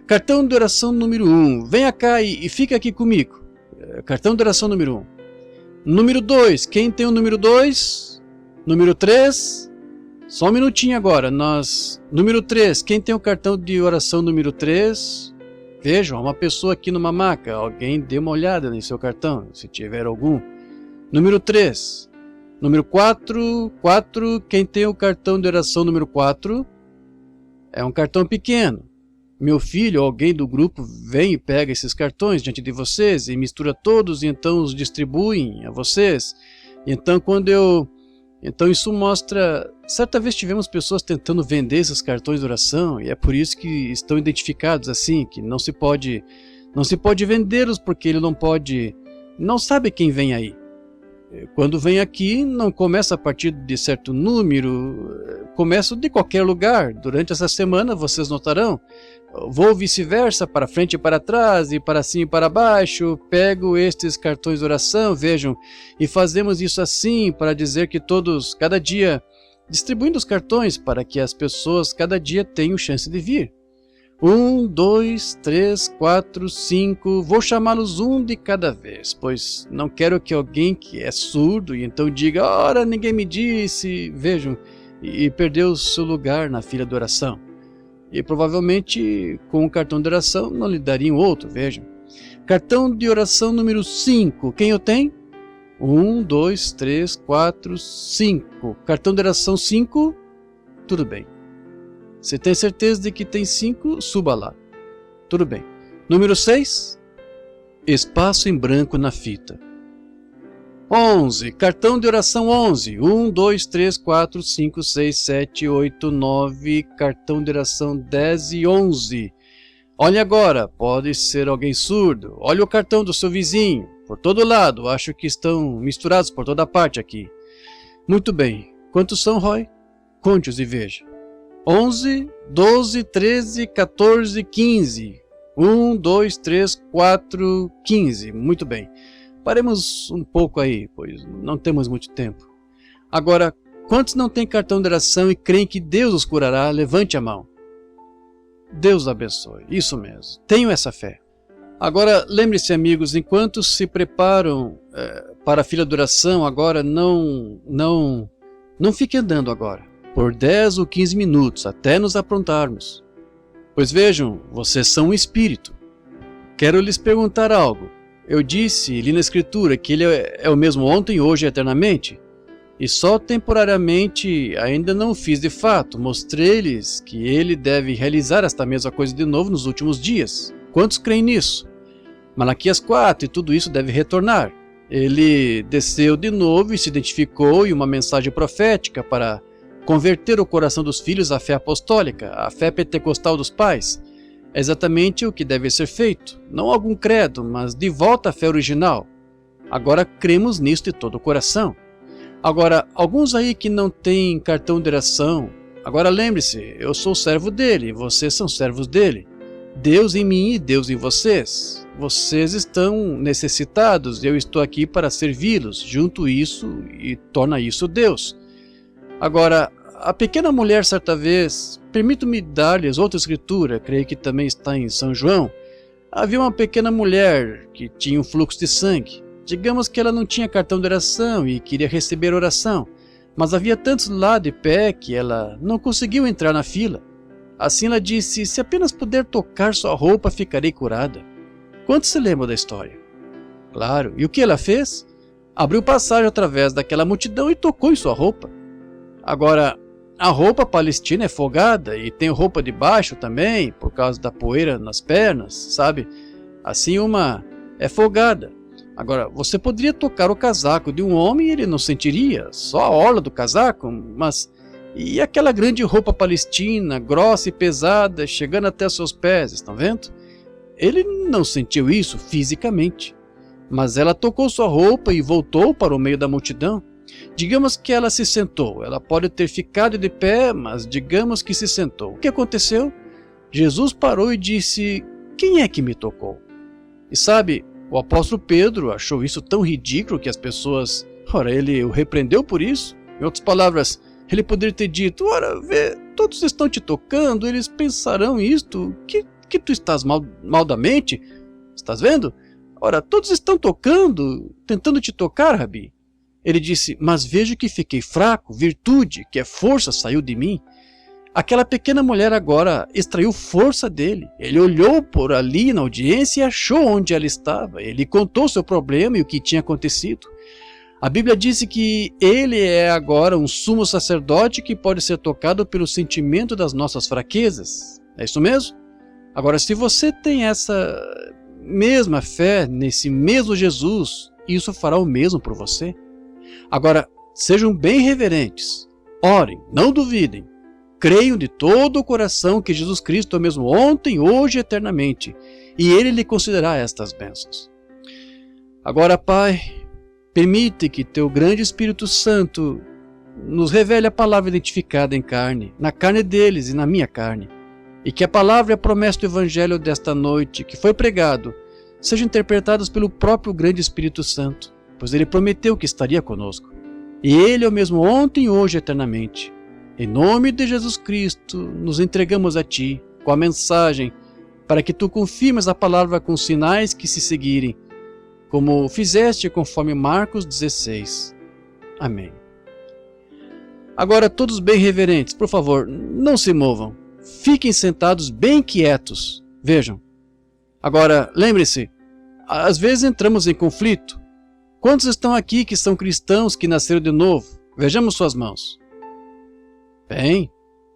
Cartão de oração número 1. Venha cá e fica aqui comigo. Cartão de oração número 1. Número 2. Quem tem o número 2? Número 3. Só um minutinho agora. Número 3. Quem tem o cartão de oração número 3? Vejam, há uma pessoa aqui numa maca. Alguém dê uma olhada em seu cartão, se tiver algum. Número 3. Número 4. Quem tem o cartão de oração número 4 é um cartão pequeno. Meu filho ou alguém do grupo vem e pega esses cartões diante de vocês e mistura todos e então os distribuem a vocês. Então isso mostra... Certa vez tivemos pessoas tentando vender esses cartões de oração e é por isso que estão identificados assim, que não se pode vendê-los porque ele não sabe quem vem aí. Quando vem aqui, não começa a partir de certo número, começa de qualquer lugar. Durante essa semana, vocês notarão, vou vice-versa, para frente e para trás, e para cima e para baixo, pego estes cartões de oração, vejam, e fazemos isso assim, para dizer que todos, cada dia, distribuindo os cartões, para que as pessoas, cada dia, tenham chance de vir. 1, 2, 3, 4, 5, vou chamá-los um de cada vez, pois não quero que alguém que é surdo e então diga, ora, ninguém me disse, vejam, e perdeu o seu lugar na fila de oração. E provavelmente com o cartão de oração não lhe dariam outro, vejam. Cartão de oração número 5, quem eu tenho? 1, 2, 3, 4, 5. Cartão de oração 5, tudo bem. Se tem certeza de que tem 5, suba lá. Tudo bem. Número 6. Espaço em branco na fita. 11. Cartão de oração 11. 1, 2, 3, 4, 5, 6, 7, 8, 9. Cartão de oração 10 e 11. Olhe agora, pode ser alguém surdo. Olhe o cartão do seu vizinho. Por todo lado, acho que estão misturados por toda parte aqui. Muito bem. Quantos são, Roy? Conte-os e veja. 11, 12, 13, 14, 15. 1, 2, 3, 4, 15. Muito bem. Paremos um pouco aí, pois não temos muito tempo. Agora, quantos não têm cartão de oração e creem que Deus os curará? Levante a mão. Deus abençoe. Isso mesmo. Tenho essa fé. Agora, lembre-se, amigos, enquanto se preparam para a fila de oração, agora não fique andando agora. Por 10 ou 15 minutos, até nos aprontarmos. Pois vejam, vocês são um espírito. Quero lhes perguntar algo. Eu disse, li na Escritura, que ele é o mesmo ontem, hoje e eternamente. E só temporariamente ainda não fiz de fato. Mostrei-lhes que ele deve realizar esta mesma coisa de novo nos últimos dias. Quantos creem nisso? Malaquias 4, e tudo isso deve retornar. Ele desceu de novo e se identificou em uma mensagem profética para converter o coração dos filhos à fé apostólica, à fé pentecostal dos pais. É exatamente o que deve ser feito. Não algum credo, mas de volta à fé original. Agora cremos nisso de todo o coração. Agora, alguns aí que não têm cartão de oração, agora lembre-se, eu sou servo dele, vocês são servos dele. Deus em mim e Deus em vocês. Vocês estão necessitados e eu estou aqui para servi-los. Junto isso e torna isso Deus. Agora, a pequena mulher certa vez, permito-me dar-lhes outra escritura, creio que também está em São João. Havia uma pequena mulher que tinha um fluxo de sangue. Digamos que ela não tinha cartão de oração e queria receber oração, mas havia tantos lá de pé que ela não conseguiu entrar na fila. Assim ela disse, se apenas puder tocar sua roupa, ficarei curada. Quantos se lembram da história? Claro, e o que ela fez? Abriu passagem através daquela multidão e tocou em sua roupa. Agora, a roupa palestina é folgada e tem roupa de baixo também, por causa da poeira nas pernas, sabe? Assim uma é folgada. Agora, você poderia tocar o casaco de um homem e ele não sentiria, só a orla do casaco, mas... E aquela grande roupa palestina, grossa e pesada, chegando até seus pés, estão vendo? Ele não sentiu isso fisicamente, mas ela tocou sua roupa e voltou para o meio da multidão. Digamos que ela se sentou, ela pode ter ficado de pé, mas digamos que se sentou. O que aconteceu? Jesus parou e disse, quem é que me tocou? E sabe, o apóstolo Pedro achou isso tão ridículo que as pessoas, ele o repreendeu por isso. Em outras palavras, ele poderia ter dito, vê, todos estão te tocando, eles pensarão isto, que tu estás mal da mente, estás vendo? Todos estão tentando te tocar, Rabi. Ele disse, mas vejo que fiquei fraco, virtude, que é força, saiu de mim. Aquela pequena mulher agora extraiu força dele. Ele olhou por ali na audiência e achou onde ela estava. Ele contou seu problema e o que tinha acontecido. A Bíblia disse que ele é agora um sumo sacerdote que pode ser tocado pelo sentimento das nossas fraquezas. É isso mesmo? Agora, se você tem essa mesma fé nesse mesmo Jesus, isso fará o mesmo por você. Agora, sejam bem reverentes, orem, não duvidem, creiam de todo o coração que Jesus Cristo é o mesmo ontem, hoje e eternamente, e Ele lhe concederá estas bênçãos. Agora, Pai, permite que Teu grande Espírito Santo nos revele a palavra identificada em carne, na carne deles e na minha carne, e que a palavra e a promessa do Evangelho desta noite, que foi pregado, sejam interpretadas pelo próprio grande Espírito Santo, pois Ele prometeu que estaria conosco. E Ele é o mesmo ontem, hoje e eternamente. Em nome de Jesus Cristo, nos entregamos a Ti, com a mensagem, para que Tu confirmes a palavra com sinais que se seguirem, como fizeste conforme Marcos 16. Amém. Agora, todos bem reverentes, por favor, não se movam. Fiquem sentados bem quietos. Vejam. Agora, lembre-se, às vezes entramos em conflito. Quantos estão aqui que são cristãos que nasceram de novo? Vejamos suas mãos. Bem,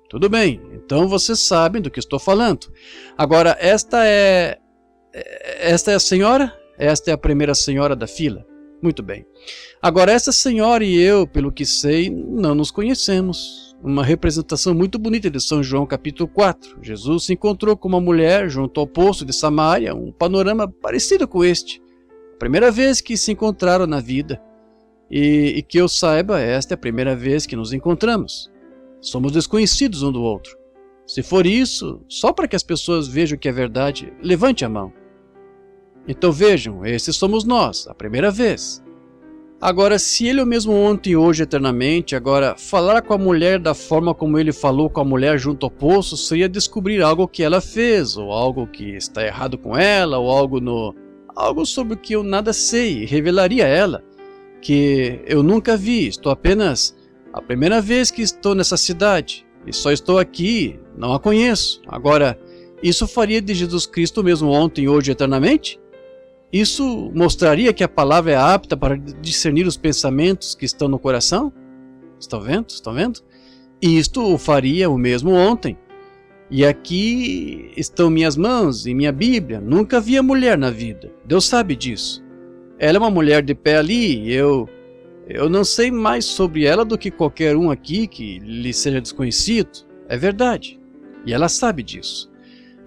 tudo bem. Então vocês sabem do que estou falando. Agora, esta é a senhora? Esta é a primeira senhora da fila? Muito bem. Agora, essa senhora e eu, pelo que sei, não nos conhecemos. Uma representação muito bonita de São João capítulo 4. Jesus se encontrou com uma mulher junto ao poço de Samaria, um panorama parecido com este. A primeira vez que se encontraram na vida. E que eu saiba, esta é a primeira vez que nos encontramos. Somos desconhecidos um do outro. Se for isso, só para que as pessoas vejam que é verdade, levante a mão. Então vejam, esses somos nós, a primeira vez. Agora, se ele é o mesmo ontem, hoje, eternamente, agora, falar com a mulher da forma como ele falou com a mulher junto ao poço seria descobrir algo que ela fez, ou algo que está errado com ela, ou algo sobre o que eu nada sei, e revelaria a ela, que eu nunca vi, estou apenas a primeira vez que estou nessa cidade, e só estou aqui, não a conheço. Agora, isso faria de Jesus Cristo o mesmo ontem, hoje, eternamente? Isso mostraria que a palavra é apta para discernir os pensamentos que estão no coração? Estão vendo? Estão vendo? E isto o faria o mesmo ontem. E aqui estão minhas mãos e minha Bíblia. Nunca vi a mulher na vida. Deus sabe disso. Ela é uma mulher de pé ali. Eu não sei mais sobre ela do que qualquer um aqui que lhe seja desconhecido. É verdade. E ela sabe disso.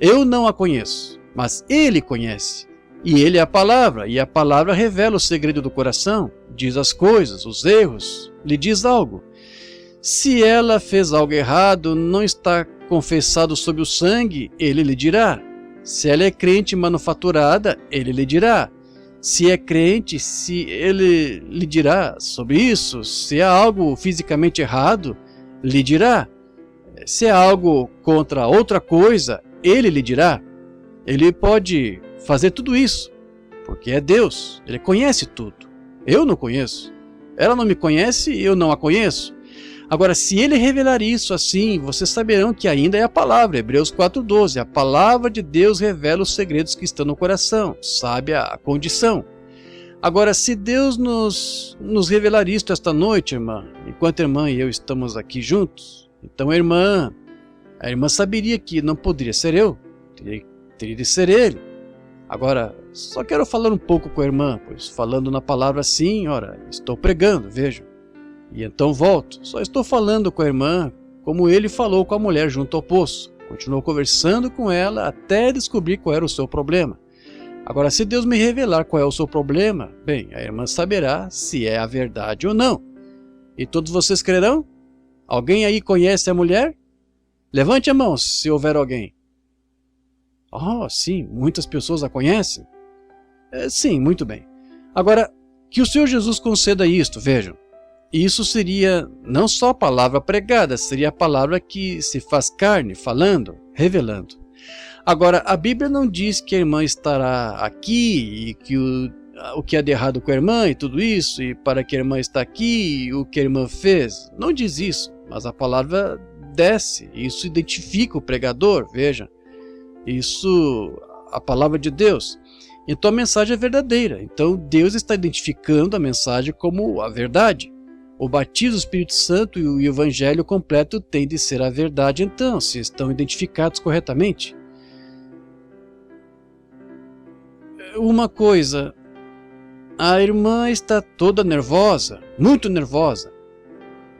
Eu não a conheço, mas Ele conhece. E Ele é a palavra, e a palavra revela o segredo do coração, diz as coisas, os erros, lhe diz algo. Se ela fez algo errado, não está confessado sob o sangue, Ele lhe dirá. Se ela é crente manufaturada, Ele lhe dirá. Se é crente, se Ele lhe dirá sobre isso. Se há algo fisicamente errado, lhe dirá. Se há algo contra outra coisa, Ele lhe dirá. Ele pode fazer tudo isso, porque é Deus, Ele conhece tudo. Eu não conheço. Ela não me conhece e eu não a conheço. Agora, se Ele revelar isso assim, vocês saberão que ainda é a palavra, Hebreus 4:12. A palavra de Deus revela os segredos que estão no coração, sabe a condição. Agora, se Deus nos revelar isto esta noite, irmã, enquanto a irmã e eu estamos aqui juntos, então a irmã saberia que não poderia ser eu, teria de ser Ele. Agora, só quero falar um pouco com a irmã, pois falando na palavra assim, ora, estou pregando, vejam. E então volto, só estou falando com a irmã como ele falou com a mulher junto ao poço. Continuou conversando com ela até descobrir qual era o seu problema. Agora, se Deus me revelar qual é o seu problema, bem, a irmã saberá se é a verdade ou não. E todos vocês crerão? Alguém aí conhece a mulher? Levante a mão se houver alguém. Oh, sim, muitas pessoas a conhecem. Sim, muito bem. Agora, que o Senhor Jesus conceda isto, vejam. Isso seria não só a palavra pregada, seria a palavra que se faz carne, falando, revelando. Agora, a Bíblia não diz que a irmã estará aqui e que o que há de errado com a irmã e tudo isso, e para que a irmã está aqui e o que a irmã fez. Não diz isso, mas a palavra desce, isso identifica o pregador, veja. Isso, a palavra de Deus. Então a mensagem é verdadeira. Então Deus está identificando a mensagem como a verdade. O batismo do Espírito Santo e o Evangelho completo têm de ser a verdade, então, se estão identificados corretamente. Uma coisa, a irmã está toda nervosa, muito nervosa.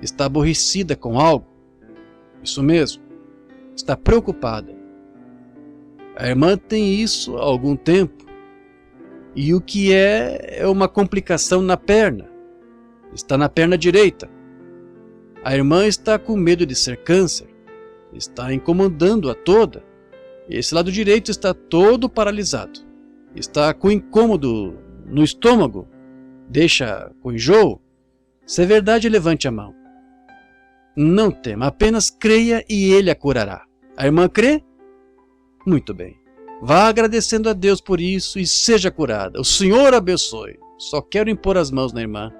Está aborrecida com algo. Isso mesmo. Está preocupada. A irmã tem isso há algum tempo. E o que é uma complicação na perna. Está na perna direita. A irmã está com medo de ser câncer. Está incomodando-a toda. Esse lado direito está todo paralisado. Está com incômodo no estômago. Deixa com enjoo. Se é verdade, levante a mão. Não tema, apenas creia e ele a curará. A irmã crê? Muito bem. Vá agradecendo a Deus por isso e seja curada. O Senhor abençoe. Só quero impor as mãos na irmã.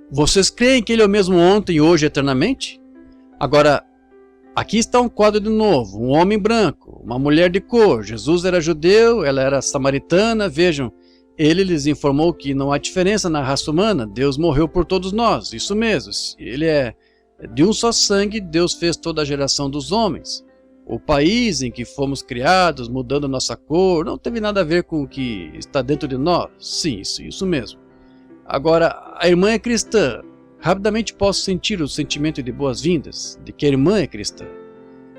Vocês creem que ele é o mesmo ontem, hoje e eternamente? Agora, aqui está um quadro de novo. Um homem branco, uma mulher de cor. Jesus era judeu, ela era samaritana. Vejam, ele lhes informou que não há diferença na raça humana. Deus morreu por todos nós. Isso mesmo. Ele é de um só sangue. Deus fez toda a geração dos homens. O país em que fomos criados, mudando nossa cor, não teve nada a ver com o que está dentro de nós. Sim, isso mesmo. Agora, a irmã é cristã. Rapidamente posso sentir o sentimento de boas-vindas, de que a irmã é cristã.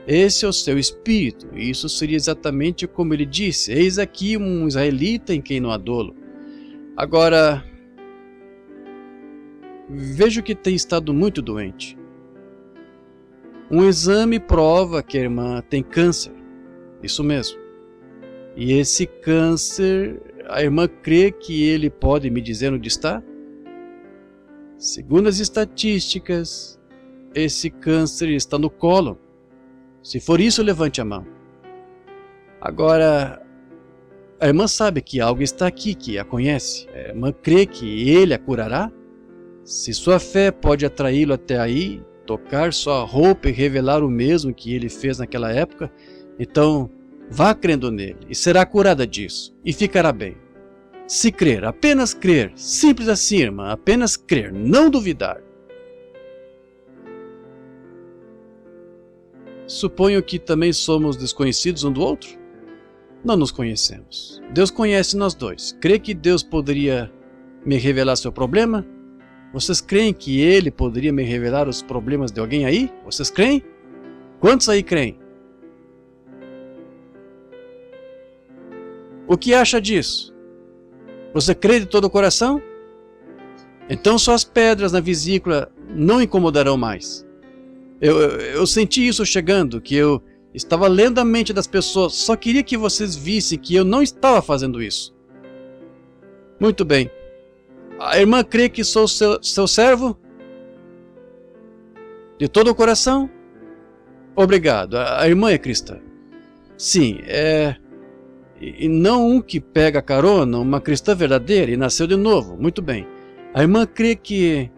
Esse é o seu espírito, e isso seria exatamente como ele disse: eis aqui um israelita em quem não há dolo. Agora, vejo que tem estado muito doente. Um exame prova que a irmã tem câncer. Isso mesmo. E esse câncer, a irmã crê que ele pode me dizer onde está? Segundo as estatísticas, esse câncer está no cólon. Se for isso, levante a mão. Agora, a irmã sabe que algo está aqui que a conhece. A irmã crê que ele a curará? Se sua fé pode atraí-lo até aí, tocar sua roupa e revelar o mesmo que ele fez naquela época, então vá crendo nele e será curada disso e ficará bem. Se crer, apenas crer, simples assim, irmã, apenas crer, não duvidar. Suponho que também somos desconhecidos um do outro? Não nos conhecemos. Deus conhece nós dois. Crê que Deus poderia me revelar seu problema? Vocês creem que Ele poderia me revelar os problemas de alguém aí? Vocês creem? Quantos aí creem? O que acha disso? Você crê de todo o coração? Então suas pedras na vesícula não incomodarão mais. Eu senti isso chegando, que eu estava lendo a mente das pessoas, só queria que vocês vissem que eu não estava fazendo isso. Muito bem. A irmã crê que sou seu servo? De todo o coração? Obrigado. A irmã é cristã. Sim, e não um que pega carona, uma cristã verdadeira e nasceu de novo. Muito bem. A irmã crê que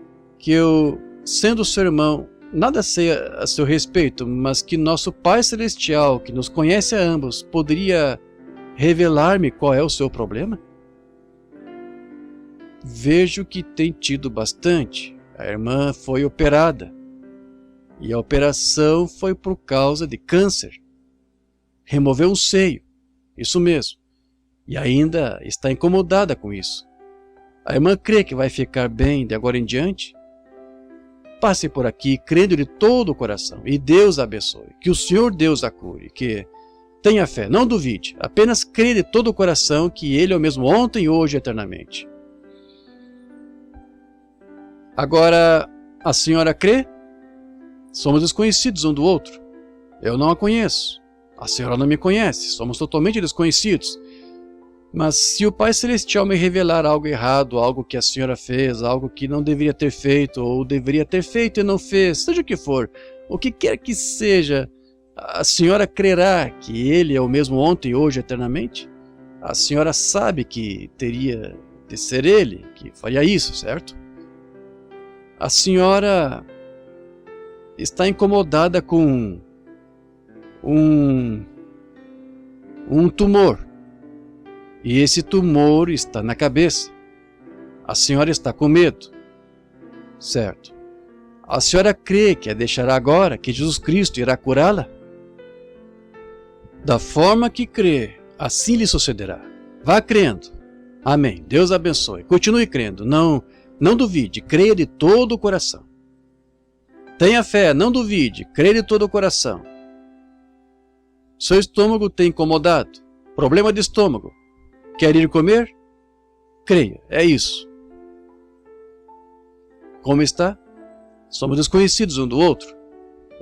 eu, sendo seu irmão, nada sei a seu respeito, mas que nosso Pai Celestial, que nos conhece a ambos, poderia revelar-me qual é o seu problema? Vejo que tem tido bastante. A irmã foi operada. E a operação foi por causa de câncer. Removeu um seio. Isso mesmo. E ainda está incomodada com isso. A irmã crê que vai ficar bem de agora em diante? Passe por aqui crendo de todo o coração e Deus a abençoe. Que o Senhor Deus a cure. Que tenha fé, não duvide. Apenas crê de todo o coração que Ele é o mesmo ontem, hoje e eternamente. Agora, a senhora crê? Somos desconhecidos um do outro. Eu não a conheço. A senhora não me conhece. Somos totalmente desconhecidos. Mas se o Pai Celestial me revelar algo errado, algo que a senhora fez, algo que não deveria ter feito, ou deveria ter feito e não fez, seja o que for, o que quer que seja, a senhora crerá que Ele é o mesmo ontem, hoje, eternamente? A senhora sabe que teria de ser Ele que faria isso, certo? A senhora está incomodada com um tumor. E esse tumor está na cabeça. A senhora está com medo. Certo. A senhora crê que a deixará agora, que Jesus Cristo irá curá-la? Da forma que crê, assim lhe sucederá. Vá crendo. Amém. Deus abençoe. Continue crendo. Não duvide. Creia de todo o coração. Tenha fé. Não duvide. Creia de todo o coração. Seu estômago tem incomodado. Problema de estômago. Quer ir comer? Creia. É isso. Como está? Somos desconhecidos um do outro.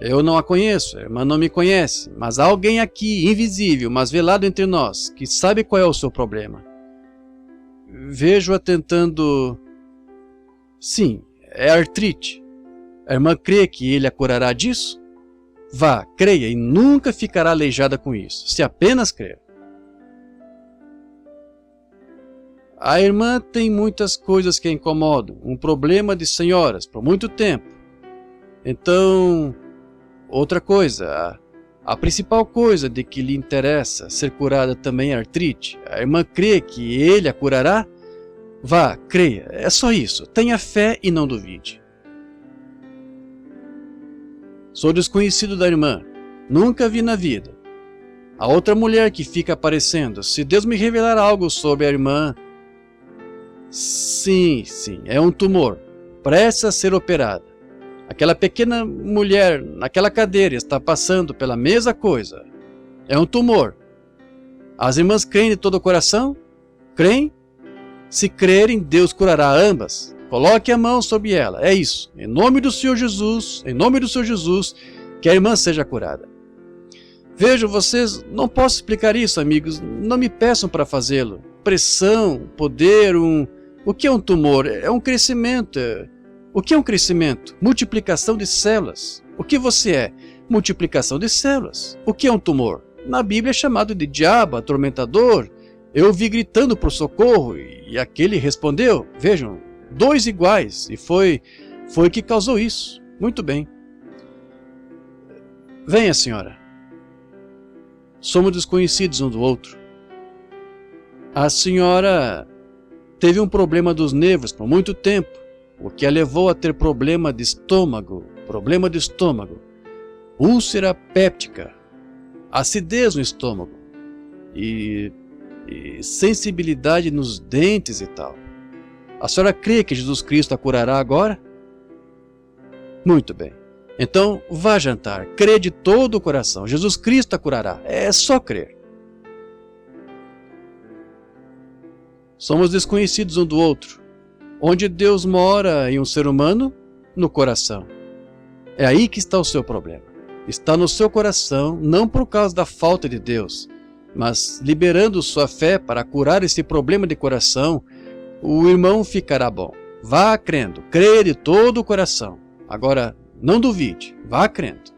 Eu não a conheço, a irmã não me conhece, mas há alguém aqui, invisível, mas velado entre nós, que sabe qual é o seu problema. Vejo-a tentando... Sim, é artrite. A irmã crê que ele a curará disso? Vá, creia e nunca ficará aleijada com isso, se apenas crer. A irmã tem muitas coisas que a incomodam, um problema de senhoras por muito tempo. Então, outra coisa, a principal coisa de que lhe interessa ser curada também é a artrite. A irmã crê que ele a curará? Vá, creia, é só isso. Tenha fé e não duvide. Sou desconhecido da irmã, nunca vi na vida. A outra mulher que fica aparecendo, se Deus me revelar algo sobre a irmã... Sim, é um tumor, prestes a ser operada. Aquela pequena mulher naquela cadeira está passando pela mesma coisa. É um tumor. As irmãs creem de todo o coração? Creem? Se crerem, Deus curará ambas. Coloque a mão sobre ela. É isso. Em nome do Senhor Jesus, que a irmã seja curada. Vejam, vocês não posso explicar isso, amigos. Não me peçam para fazê-lo. Pressão, poder, O que é um tumor? É um crescimento. O que é um crescimento? Multiplicação de células. O que você é? Multiplicação de células. O que é um tumor? Na Bíblia é chamado de diabo, atormentador. Eu ouvi gritando por socorro e aquele respondeu. Vejam, 2 iguais. E foi que causou isso. Muito bem. Venha, senhora. Somos desconhecidos um do outro. A senhora teve um problema dos nervos por muito tempo, o que a levou a ter problema de estômago, úlcera péptica, acidez no estômago e sensibilidade nos dentes e tal. A senhora crê que Jesus Cristo a curará agora? Muito bem. Então vá jantar, crê de todo o coração, Jesus Cristo a curará, é só crer. Somos desconhecidos um do outro. Onde Deus mora em um ser humano? No coração. É aí que está o seu problema. Está no seu coração, não por causa da falta de Deus, mas liberando sua fé para curar esse problema de coração, o irmão ficará bom. Vá crendo, creia de todo o coração. Agora, não duvide, vá crendo.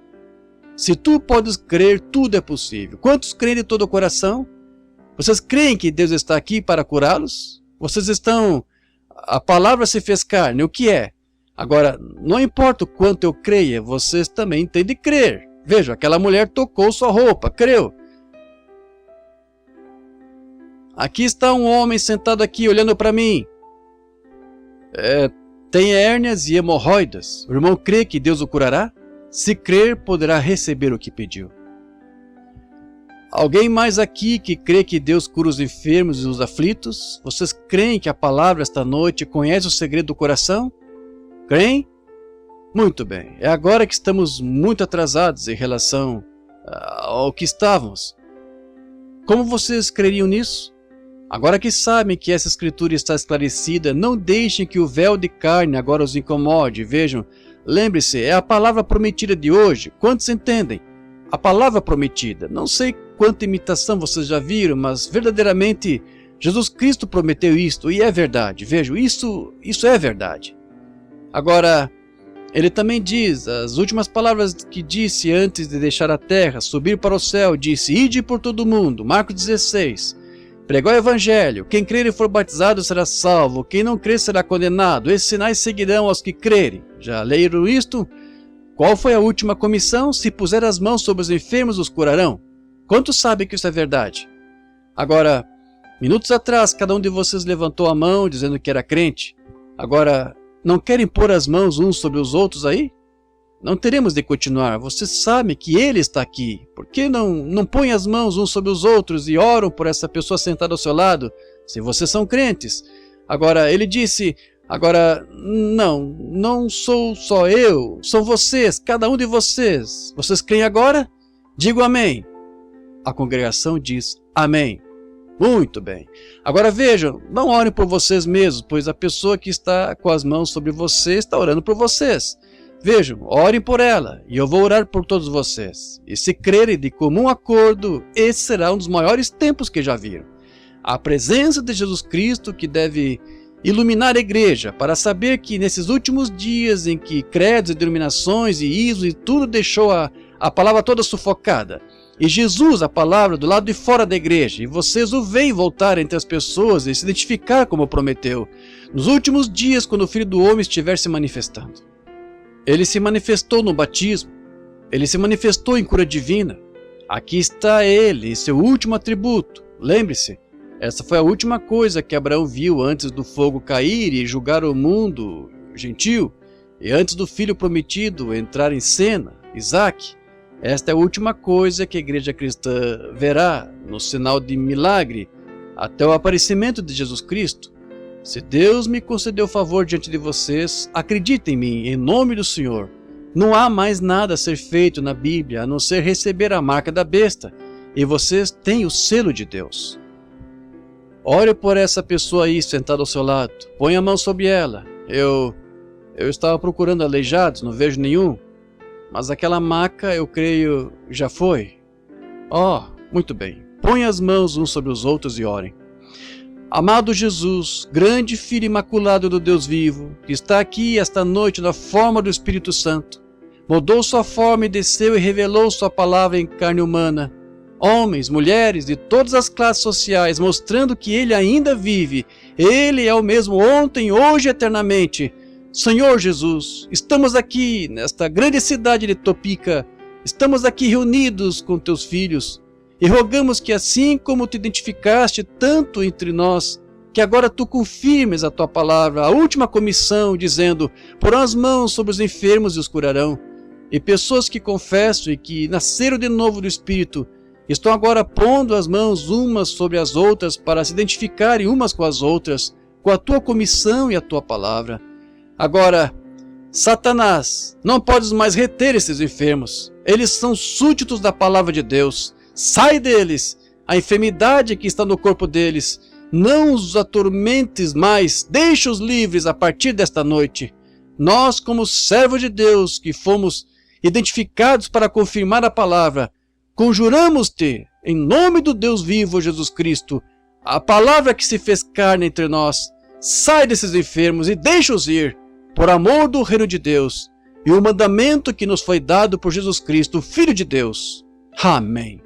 Se tu podes crer, tudo é possível. Quantos creem de todo o coração? Vocês creem que Deus está aqui para curá-los? Vocês estão... A palavra se fez carne, o que é? Agora, não importa o quanto eu creia, vocês também têm de crer. Veja, aquela mulher tocou sua roupa, creu. Aqui está um homem sentado aqui, olhando para mim. Tem hérnias e hemorroidas. O irmão crê que Deus o curará? Se crer, poderá receber o que pediu. Alguém mais aqui que crê que Deus cura os enfermos e os aflitos? Vocês creem que a palavra esta noite conhece o segredo do coração? Creem? Muito bem. É agora que estamos muito atrasados em relação ao que estávamos. Como vocês creriam nisso? Agora que sabem que essa escritura está esclarecida, não deixem que o véu de carne agora os incomode. Vejam, lembre-se, é a palavra prometida de hoje. Quantos entendem? A palavra prometida. Não sei quanta imitação vocês já viram, mas verdadeiramente Jesus Cristo prometeu isto e é verdade. Vejam, isso é verdade. Agora, ele também diz, as últimas palavras que disse antes de deixar a terra, subir para o céu, disse, ide por todo o mundo, Marcos 16, pregou o evangelho, quem crer e for batizado será salvo, quem não crer será condenado, esses sinais seguirão aos que crerem. Já leram isto? Qual foi a última comissão? Se puser as mãos sobre os enfermos, os curarão. Quantos sabem que isso é verdade? Agora, minutos atrás, cada um de vocês levantou a mão dizendo que era crente. Agora, não querem pôr as mãos uns sobre os outros aí? Não teremos de continuar. Vocês sabem que Ele está aqui. Por que não põem as mãos uns sobre os outros e oram por essa pessoa sentada ao seu lado, se vocês são crentes? Agora, ele disse, agora, não sou só eu, são vocês, cada um de vocês. Vocês creem agora? Digo amém. A congregação diz amém. Muito bem. Agora vejam, não orem por vocês mesmos, pois a pessoa que está com as mãos sobre vocês está orando por vocês. Vejam, orem por ela, e eu vou orar por todos vocês. E se crerem de comum acordo, esse será um dos maiores tempos que já viram. A presença de Jesus Cristo que deve iluminar a igreja, para saber que nesses últimos dias em que credos e denominações e ismos e tudo deixou a palavra toda sufocada, e Jesus, a palavra, do lado de fora da igreja, e vocês o veem voltar entre as pessoas e se identificar como prometeu, nos últimos dias quando o Filho do Homem estiver se manifestando. Ele se manifestou no batismo, ele se manifestou em cura divina. Aqui está ele, seu último atributo. Lembre-se, essa foi a última coisa que Abraão viu antes do fogo cair e julgar o mundo gentil, e antes do filho prometido entrar em cena, Isaac. Esta é a última coisa que a igreja cristã verá no sinal de milagre até o aparecimento de Jesus Cristo. Se Deus me concedeu favor diante de vocês, acreditem em mim, em nome do Senhor. Não há mais nada a ser feito na Bíblia a não ser receber a marca da besta, e vocês têm o selo de Deus. Ore por essa pessoa aí sentada ao seu lado, põe a mão sobre ela. Eu estava procurando aleijados, não vejo nenhum. Mas aquela maca, eu creio, já foi. Muito bem. Põe as mãos uns sobre os outros e orem. Amado Jesus, grande Filho imaculado do Deus vivo, que está aqui esta noite na forma do Espírito Santo, mudou sua forma e desceu e revelou sua palavra em carne humana. Homens, mulheres de todas as classes sociais, mostrando que Ele ainda vive. Ele é o mesmo ontem, hoje e eternamente. Senhor Jesus, estamos aqui nesta grande cidade de Topeka, estamos aqui reunidos com teus filhos e rogamos que assim como te identificaste tanto entre nós, que agora tu confirmes a tua palavra, a última comissão, dizendo, porão as mãos sobre os enfermos e os curarão. E pessoas que confessam e que nasceram de novo do Espírito, estão agora pondo as mãos umas sobre as outras para se identificarem umas com as outras, com a tua comissão e a tua palavra. Agora, Satanás, não podes mais reter esses enfermos. Eles são súditos da palavra de Deus. Sai deles, a enfermidade que está no corpo deles. Não os atormentes mais, deixa-os livres a partir desta noite. Nós, como servos de Deus, que fomos identificados para confirmar a palavra, conjuramos-te, em nome do Deus vivo, Jesus Cristo, a palavra que se fez carne entre nós. Sai desses enfermos e deixa-os ir, por amor do reino de Deus, e o mandamento que nos foi dado por Jesus Cristo, Filho de Deus. Amém.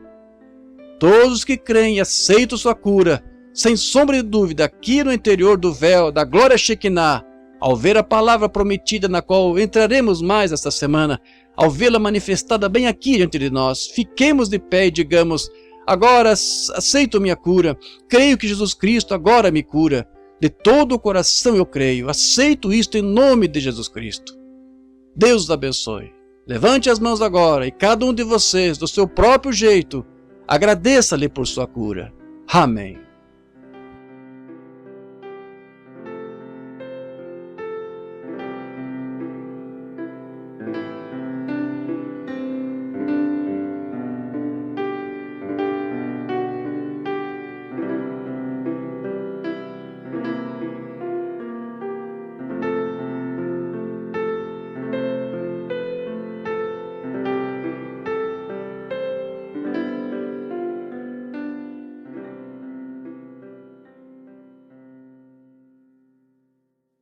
Todos que creem e aceitam sua cura, sem sombra de dúvida, aqui no interior do véu da glória Shekinah, ao ver a palavra prometida na qual entraremos mais esta semana, ao vê-la manifestada bem aqui diante de nós, fiquemos de pé e digamos, agora aceito minha cura, creio que Jesus Cristo agora me cura. De todo o coração eu creio, aceito isto em nome de Jesus Cristo. Deus os abençoe. Levante as mãos agora e cada um de vocês, do seu próprio jeito, agradeça-lhe por sua cura. Amém.